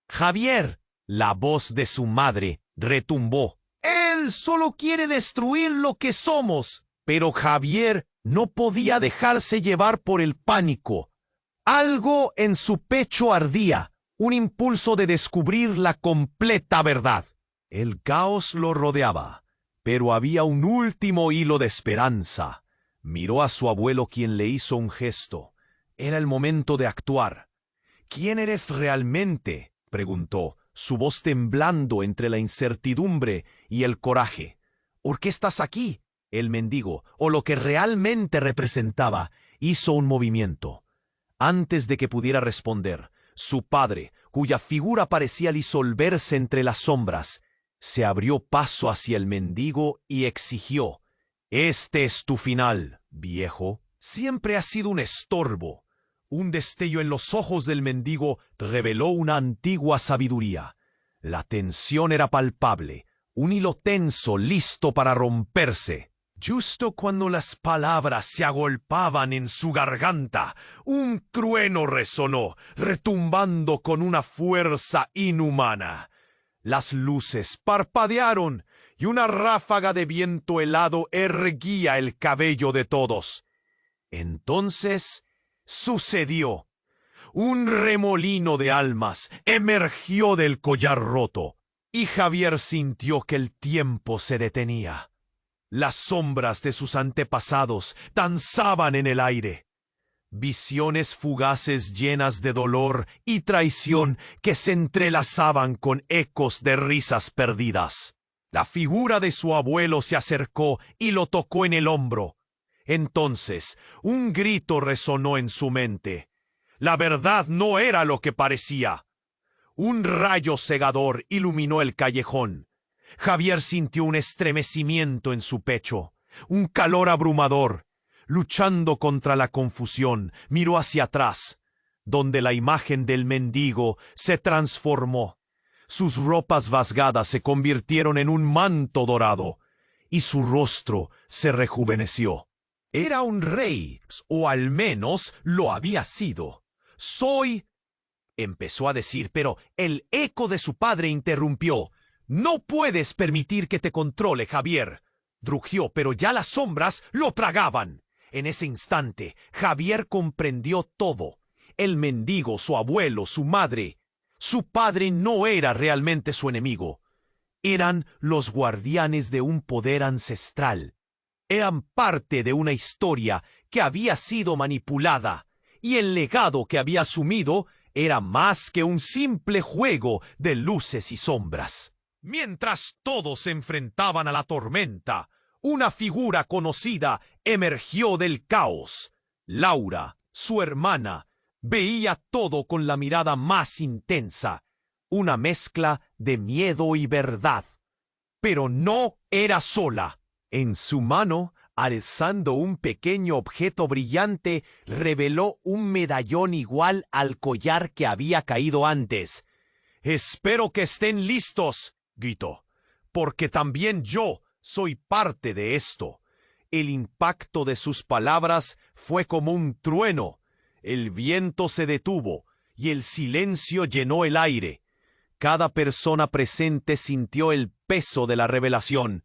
«¡Javier!», la voz de su madre retumbó. «Él solo quiere destruir lo que somos». Pero Javier no podía dejarse llevar por el pánico. Algo en su pecho ardía, un impulso de descubrir la completa verdad. El caos lo rodeaba, pero había un último hilo de esperanza. Miró a su abuelo, quien le hizo un gesto. Era el momento de actuar. «¿Quién eres realmente?», preguntó, su voz temblando entre la incertidumbre y el coraje. «¿Por qué estás aquí?». El mendigo, o lo que realmente representaba, hizo un movimiento. Antes de que pudiera responder, su padre, cuya figura parecía disolverse entre las sombras, se abrió paso hacia el mendigo y exigió: «Este es tu final, viejo. Siempre has sido un estorbo». Un destello en los ojos del mendigo reveló una antigua sabiduría. La tensión era palpable, un hilo tenso listo para romperse. Justo cuando las palabras se agolpaban en su garganta, un trueno resonó, retumbando con una fuerza inhumana. Las luces parpadearon y una ráfaga de viento helado erguía el cabello de todos. Entonces Sucedió. Un remolino de almas emergió del collar roto, y Javier sintió que el tiempo se detenía. Las sombras de sus antepasados danzaban en el aire. Visiones fugaces llenas de dolor y traición que se entrelazaban con ecos de risas perdidas. La figura de su abuelo se acercó y lo tocó en el hombro. Entonces, un grito resonó en su mente. La verdad no era lo que parecía. Un rayo cegador iluminó el callejón. Javier sintió un estremecimiento en su pecho, un calor abrumador. Luchando contra la confusión, miró hacia atrás, donde la imagen del mendigo se transformó. Sus ropas rasgadas se convirtieron en un manto dorado, y su rostro se rejuveneció. Era un rey, o al menos lo había sido. «Soy...» empezó a decir, pero el eco de su padre interrumpió. «No puedes permitir que te controle, Javier», rugió, pero ya las sombras lo tragaban. En ese instante, Javier comprendió todo. El mendigo, su abuelo, su madre. Su padre no era realmente su enemigo. Eran los guardianes de un poder ancestral. Eran parte de una historia que había sido manipulada, y el legado que había asumido era más que un simple juego de luces y sombras. Mientras todos se enfrentaban a la tormenta, una figura conocida emergió del caos. Laura, su hermana, veía todo con la mirada más intensa, una mezcla de miedo y verdad. Pero no era sola. En su mano, alzando un pequeño objeto brillante, reveló un medallón igual al collar que había caído antes. «Espero que estén listos», gritó, «porque también yo soy parte de esto». El impacto de sus palabras fue como un trueno. El viento se detuvo y el silencio llenó el aire. Cada persona presente sintió el peso de la revelación.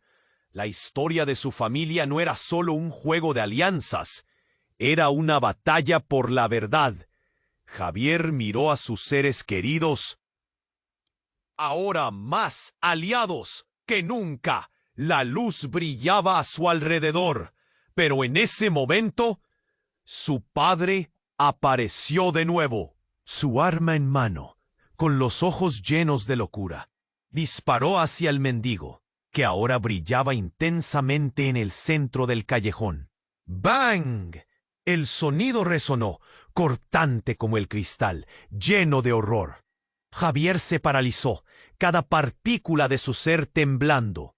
La historia de su familia no era solo un juego de alianzas, era una batalla por la verdad. Javier miró a sus seres queridos, ahora más aliados que nunca. La luz brillaba a su alrededor, pero en ese momento, su padre apareció de nuevo, su arma en mano, con los ojos llenos de locura. Disparó hacia el mendigo, que ahora brillaba intensamente en el centro del callejón. ¡Bang! El sonido resonó, cortante como el cristal, lleno de horror. Javier se paralizó, cada partícula de su ser temblando.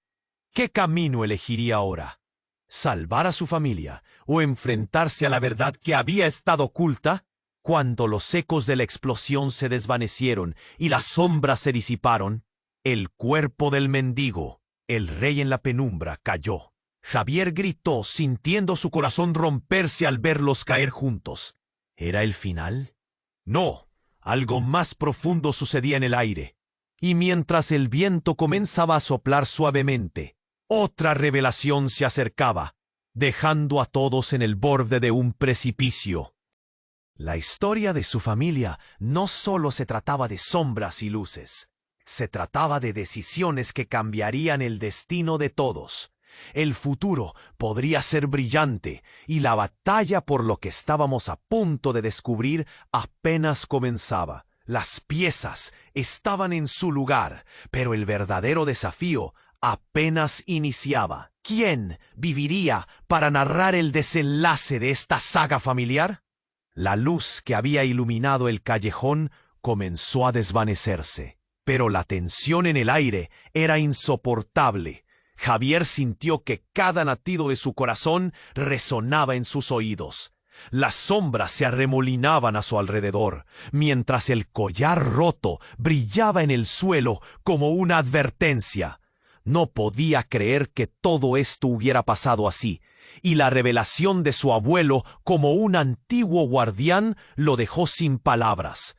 ¿Qué camino elegiría ahora? ¿Salvar a su familia o enfrentarse a la verdad que había estado oculta? Cuando los ecos de la explosión se desvanecieron y las sombras se disiparon, el cuerpo del mendigo, el rey en la penumbra, cayó. Javier gritó, sintiendo su corazón romperse al verlos caer juntos. ¿Era el final? No, algo más profundo sucedía en el aire. Y mientras el viento comenzaba a soplar suavemente, otra revelación se acercaba, dejando a todos en el borde de un precipicio. La historia de su familia no solo se trataba de sombras y luces, se trataba de decisiones que cambiarían el destino de todos. El futuro podría ser brillante y la batalla por lo que estábamos a punto de descubrir apenas comenzaba. Las piezas estaban en su lugar, pero el verdadero desafío apenas iniciaba. ¿Quién viviría para narrar el desenlace de esta saga familiar? La luz que había iluminado el callejón comenzó a desvanecerse, pero la tensión en el aire era insoportable. Javier sintió que cada latido de su corazón resonaba en sus oídos. Las sombras se arremolinaban a su alrededor, mientras el collar roto brillaba en el suelo como una advertencia. No podía creer que todo esto hubiera pasado así, y la revelación de su abuelo como un antiguo guardián lo dejó sin palabras.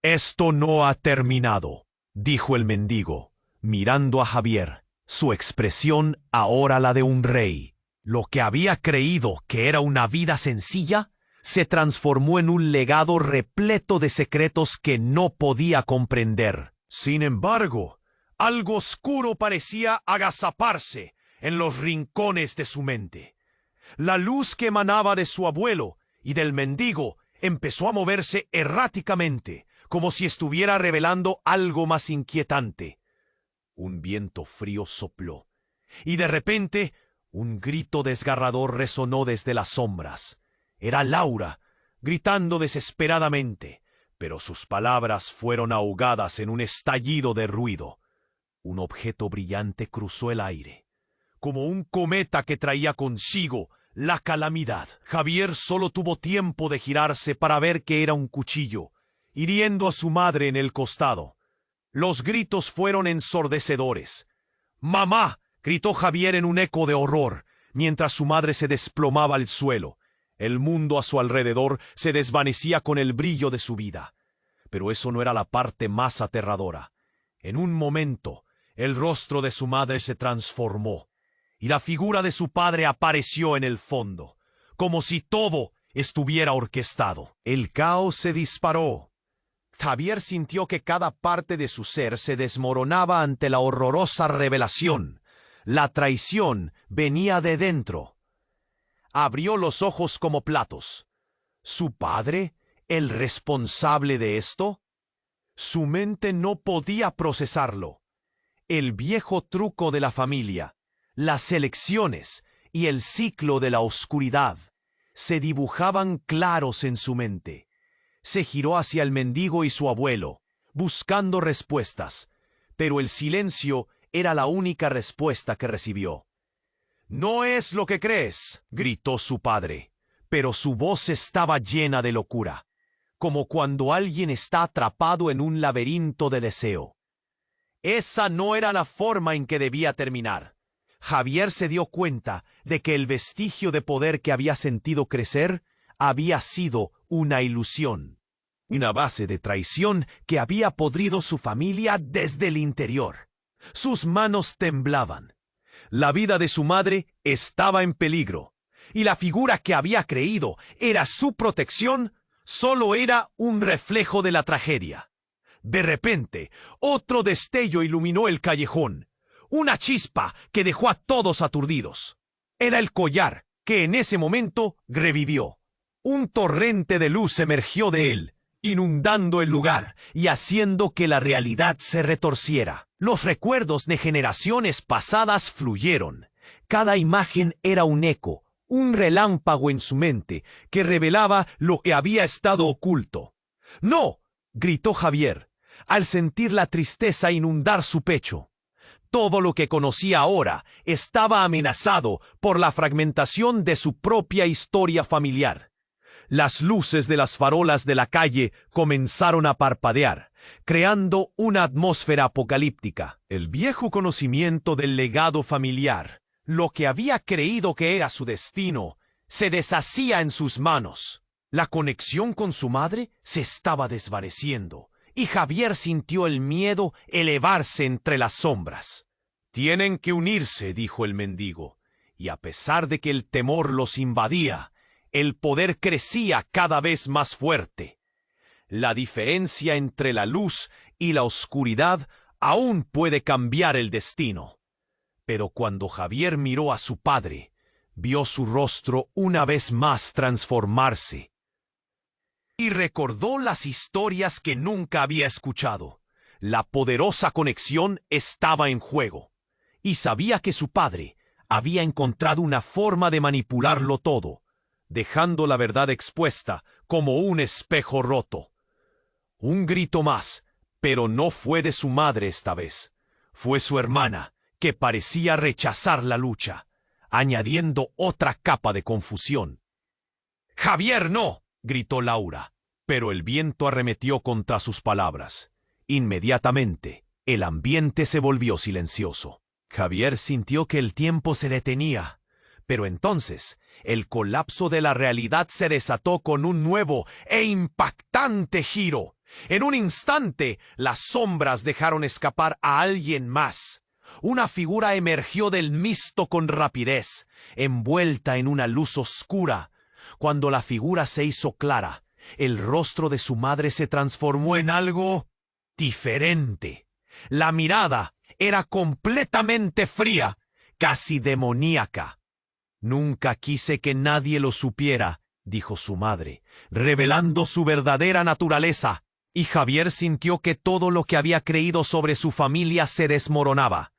«Esto no ha terminado», dijo el mendigo, mirando a Javier, su expresión ahora la de un rey. Lo que había creído que era una vida sencilla se transformó en un legado repleto de secretos que no podía comprender. Sin embargo, algo oscuro parecía agazaparse en los rincones de su mente. La luz que emanaba de su abuelo y del mendigo empezó a moverse erráticamente, como si estuviera revelando algo más inquietante. Un viento frío sopló, y de repente un grito desgarrador resonó desde las sombras. Era Laura, gritando desesperadamente, pero sus palabras fueron ahogadas en un estallido de ruido. Un objeto brillante cruzó el aire, como un cometa que traía consigo la calamidad. Javier solo tuvo tiempo de girarse para ver que era un cuchillo, hiriendo a su madre en el costado. Los gritos fueron ensordecedores. ¡Mamá!, gritó Javier en un eco de horror, mientras su madre se desplomaba al suelo. El mundo a su alrededor se desvanecía con el brillo de su vida. Pero eso no era la parte más aterradora. En un momento, el rostro de su madre se transformó, y la figura de su padre apareció en el fondo, como si todo estuviera orquestado. El caos se disparó. Javier sintió que cada parte de su ser se desmoronaba ante la horrorosa revelación. La traición venía de dentro. Abrió los ojos como platos. ¿Su padre, el responsable de esto? Su mente no podía procesarlo. El viejo truco de la familia, las elecciones y el ciclo de la oscuridad se dibujaban claros en su mente. Se giró hacia el mendigo y su abuelo, buscando respuestas, pero el silencio era la única respuesta que recibió. «No es lo que crees», gritó su padre, pero su voz estaba llena de locura, como cuando alguien está atrapado en un laberinto de deseo. Esa no era la forma en que debía terminar. Javier se dio cuenta de que el vestigio de poder que había sentido crecer había sido una ilusión. Una base de traición que había podrido su familia desde el interior. Sus manos temblaban. La vida de su madre estaba en peligro, y la figura que había creído era su protección solo era un reflejo de la tragedia. De repente, otro destello iluminó el callejón. Una chispa que dejó a todos aturdidos. Era el collar, que en ese momento revivió. Un torrente de luz emergió de él, inundando el lugar y haciendo que la realidad se retorciera. Los recuerdos de generaciones pasadas fluyeron. Cada imagen era un eco, un relámpago en su mente que revelaba lo que había estado oculto. «¡No!», gritó Javier, al sentir la tristeza inundar su pecho. Todo lo que conocía ahora estaba amenazado por la fragmentación de su propia historia familiar. Las luces de las farolas de la calle comenzaron a parpadear, creando una atmósfera apocalíptica. El viejo conocimiento del legado familiar, lo que había creído que era su destino, se deshacía en sus manos. La conexión con su madre se estaba desvaneciendo, y Javier sintió el miedo elevarse entre las sombras. «Tienen que unirse», dijo el mendigo, y a pesar de que el temor los invadía, el poder crecía cada vez más fuerte. La diferencia entre la luz y la oscuridad aún puede cambiar el destino. Pero cuando Javier miró a su padre, vio su rostro una vez más transformarse. Y recordó las historias que nunca había escuchado. La poderosa conexión estaba en juego, y sabía que su padre había encontrado una forma de manipularlo todo, dejando la verdad expuesta como un espejo roto. Un grito más, pero no fue de su madre esta vez. Fue su hermana, que parecía rechazar la lucha, añadiendo otra capa de confusión. «¡Javier, no!», gritó Laura, pero el viento arremetió contra sus palabras. Inmediatamente, el ambiente se volvió silencioso. Javier sintió que el tiempo se detenía, pero entonces el colapso de la realidad se desató con un nuevo e impactante giro. En un instante, las sombras dejaron escapar a alguien más. Una figura emergió del misto con rapidez, envuelta en una luz oscura. Cuando la figura se hizo clara, el rostro de su madre se transformó en algo diferente. La mirada era completamente fría, casi demoníaca. «Nunca quise que nadie lo supiera», dijo su madre, revelando su verdadera naturaleza, y Javier sintió que todo lo que había creído sobre su familia se desmoronaba.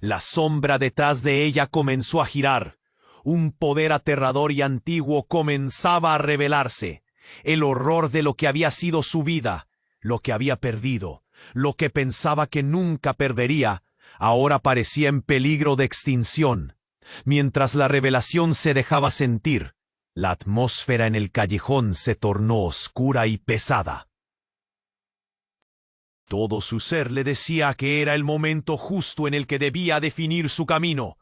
La sombra detrás de ella comenzó a girar. Un poder aterrador y antiguo comenzaba a revelarse. El horror de lo que había sido su vida, lo que había perdido, lo que pensaba que nunca perdería, ahora parecía en peligro de extinción. Mientras la revelación se dejaba sentir, la atmósfera en el callejón se tornó oscura y pesada. Todo su ser le decía que era el momento justo en el que debía definir su camino.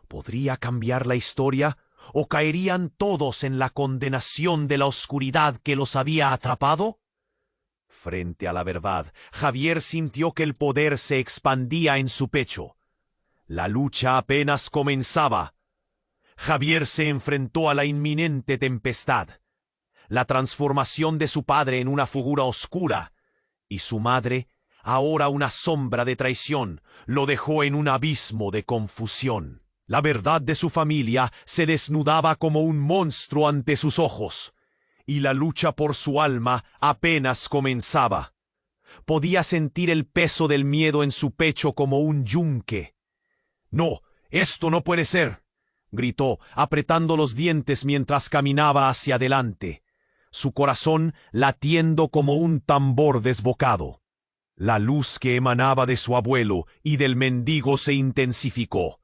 ¿Podría cambiar la historia o caerían todos en la condenación de la oscuridad que los había atrapado? Frente a la verdad, Javier sintió que el poder se expandía en su pecho. La lucha apenas comenzaba. Javier se enfrentó a la inminente tempestad, la transformación de su padre en una figura oscura, y su madre, ahora una sombra de traición, lo dejó en un abismo de confusión. La verdad de su familia se desnudaba como un monstruo ante sus ojos, y la lucha por su alma apenas comenzaba. Podía sentir el peso del miedo en su pecho como un yunque. «No, esto no puede ser», gritó, apretando los dientes mientras caminaba hacia adelante, su corazón latiendo como un tambor desbocado. La luz que emanaba de su abuelo y del mendigo se intensificó,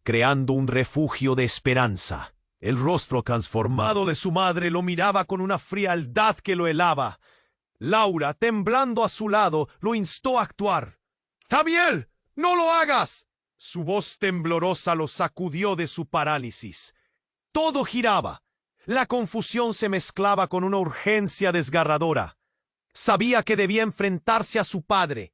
creando un refugio de esperanza. El rostro transformado de su madre lo miraba con una frialdad que lo helaba. Laura, temblando a su lado, lo instó a actuar. «¡Javier, no lo hagas!» Su voz temblorosa lo sacudió de su parálisis. Todo giraba. La confusión se mezclaba con una urgencia desgarradora. Sabía que debía enfrentarse a su padre,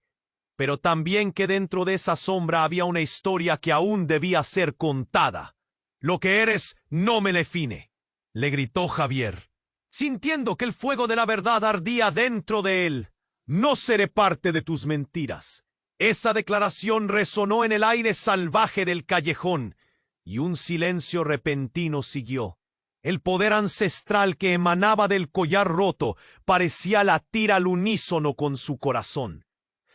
pero también que dentro de esa sombra había una historia que aún debía ser contada. «Lo que eres no me define», le gritó Javier, sintiendo que el fuego de la verdad ardía dentro de él. «No seré parte de tus mentiras». Esa declaración resonó en el aire salvaje del callejón, y un silencio repentino siguió. El poder ancestral que emanaba del collar roto parecía latir al unísono con su corazón.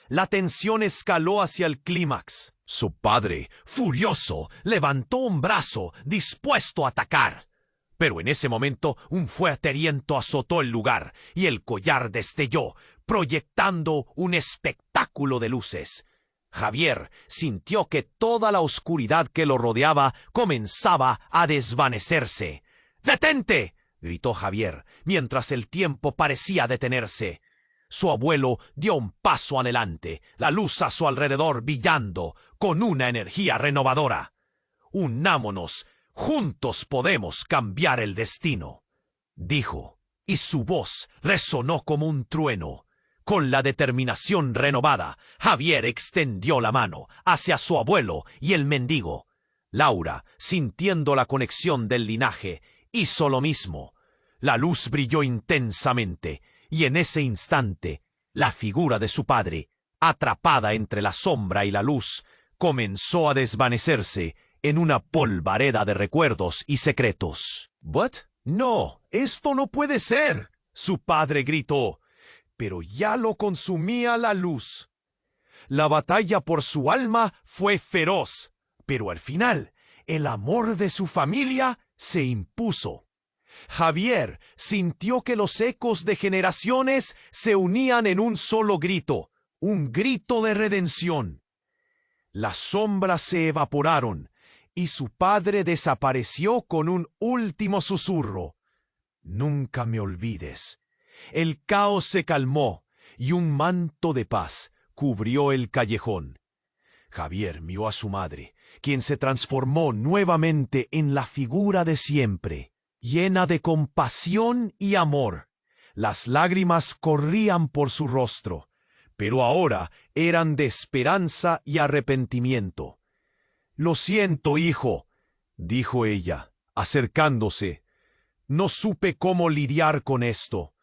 La tensión escaló hacia el clímax. Su padre, furioso, levantó un brazo, dispuesto a atacar. Pero en ese momento un fuerte viento azotó el lugar, y el collar destelló, proyectando un espectáculo de luces. Javier sintió que toda la oscuridad que lo rodeaba comenzaba a desvanecerse. «¡Detente!», gritó Javier, mientras el tiempo parecía detenerse. Su abuelo dio un paso adelante, la luz a su alrededor brillando con una energía renovadora. «Unámonos, juntos podemos cambiar el destino», dijo, y su voz resonó como un trueno. Con la determinación renovada, Javier extendió la mano hacia su abuelo y el mendigo. Laura, sintiendo la conexión del linaje, hizo lo mismo. La luz brilló intensamente, y en ese instante, la figura de su padre, atrapada entre la sombra y la luz, comenzó a desvanecerse en una polvareda de recuerdos y secretos. «¿What? No, esto no puede ser», su padre gritó, pero ya lo consumía la luz. La batalla por su alma fue feroz, pero al final, el amor de su familia se impuso. Javier sintió que los ecos de generaciones se unían en un solo grito, un grito de redención. Las sombras se evaporaron y su padre desapareció con un último susurro. «Nunca me olvides». El caos se calmó y un manto de paz cubrió el callejón. Javier miró a su madre, quien se transformó nuevamente en la figura de siempre, llena de compasión y amor. Las lágrimas corrían por su rostro, pero ahora eran de esperanza y arrepentimiento. «Lo siento, hijo», dijo ella, acercándose, No supe cómo lidiar con esto.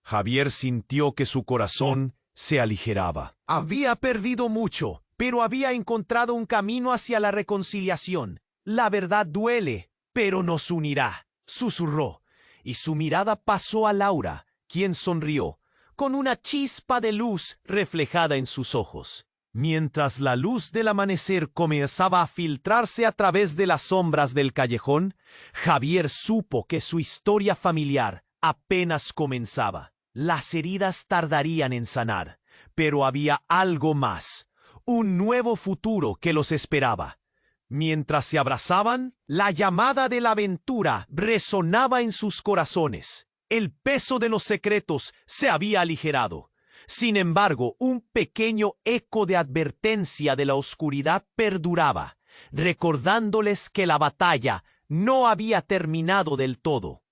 Javier sintió que su corazón se aligeraba. Había perdido mucho, pero había encontrado un camino hacia la reconciliación. La verdad duele, pero nos unirá, susurró, y su mirada pasó a Laura, quien sonrió, con una chispa de luz reflejada en sus ojos. Mientras la luz del amanecer comenzaba a filtrarse a través de las sombras del callejón, Javier supo que su historia familiar apenas comenzaba. Las heridas tardarían en sanar, pero había algo más, un nuevo futuro que los esperaba. Mientras se abrazaban, la llamada de la aventura resonaba en sus corazones. El peso de los secretos se había aligerado. Sin embargo, un pequeño eco de advertencia de la oscuridad perduraba, recordándoles que la batalla no había terminado del todo.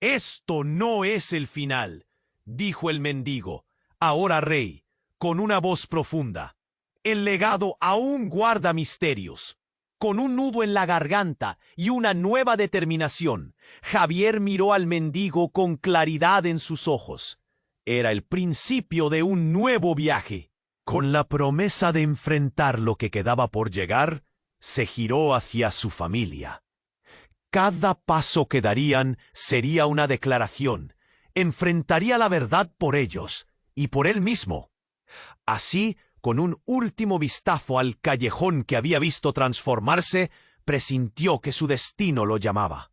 «Esto no es el final», dijo el mendigo, ahora rey, con una voz profunda. «El legado aún guarda misterios». Con un nudo en la garganta y una nueva determinación, Javier miró al mendigo con claridad en sus ojos. Era el principio de un nuevo viaje. Con la promesa de enfrentar lo que quedaba por llegar, se giró hacia su familia. Cada paso que darían sería una declaración. Enfrentaría la verdad por ellos y por él mismo. Así, con un último vistazo al callejón que había visto transformarse, presintió que su destino lo llamaba.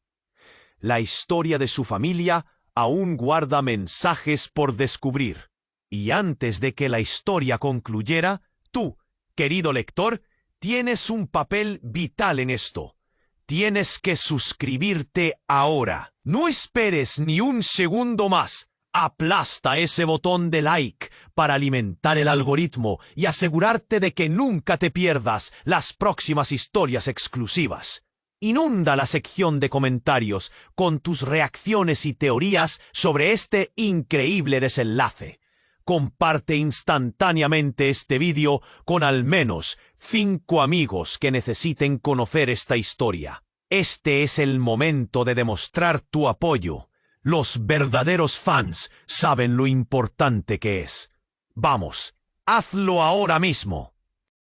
La historia de su familia aún guarda mensajes por descubrir. Y antes de que la historia concluyera, tú, querido lector, tienes un papel vital en esto. Tienes que suscribirte ahora. No esperes ni un segundo más. Aplasta ese botón de like para alimentar el algoritmo y asegurarte de que nunca te pierdas las próximas historias exclusivas. Inunda la sección de comentarios con tus reacciones y teorías sobre este increíble desenlace. Comparte instantáneamente este vídeo con al menos 5 amigos que necesiten conocer esta historia. Este es el momento de demostrar tu apoyo. Los verdaderos fans saben lo importante que es. Vamos, hazlo ahora mismo.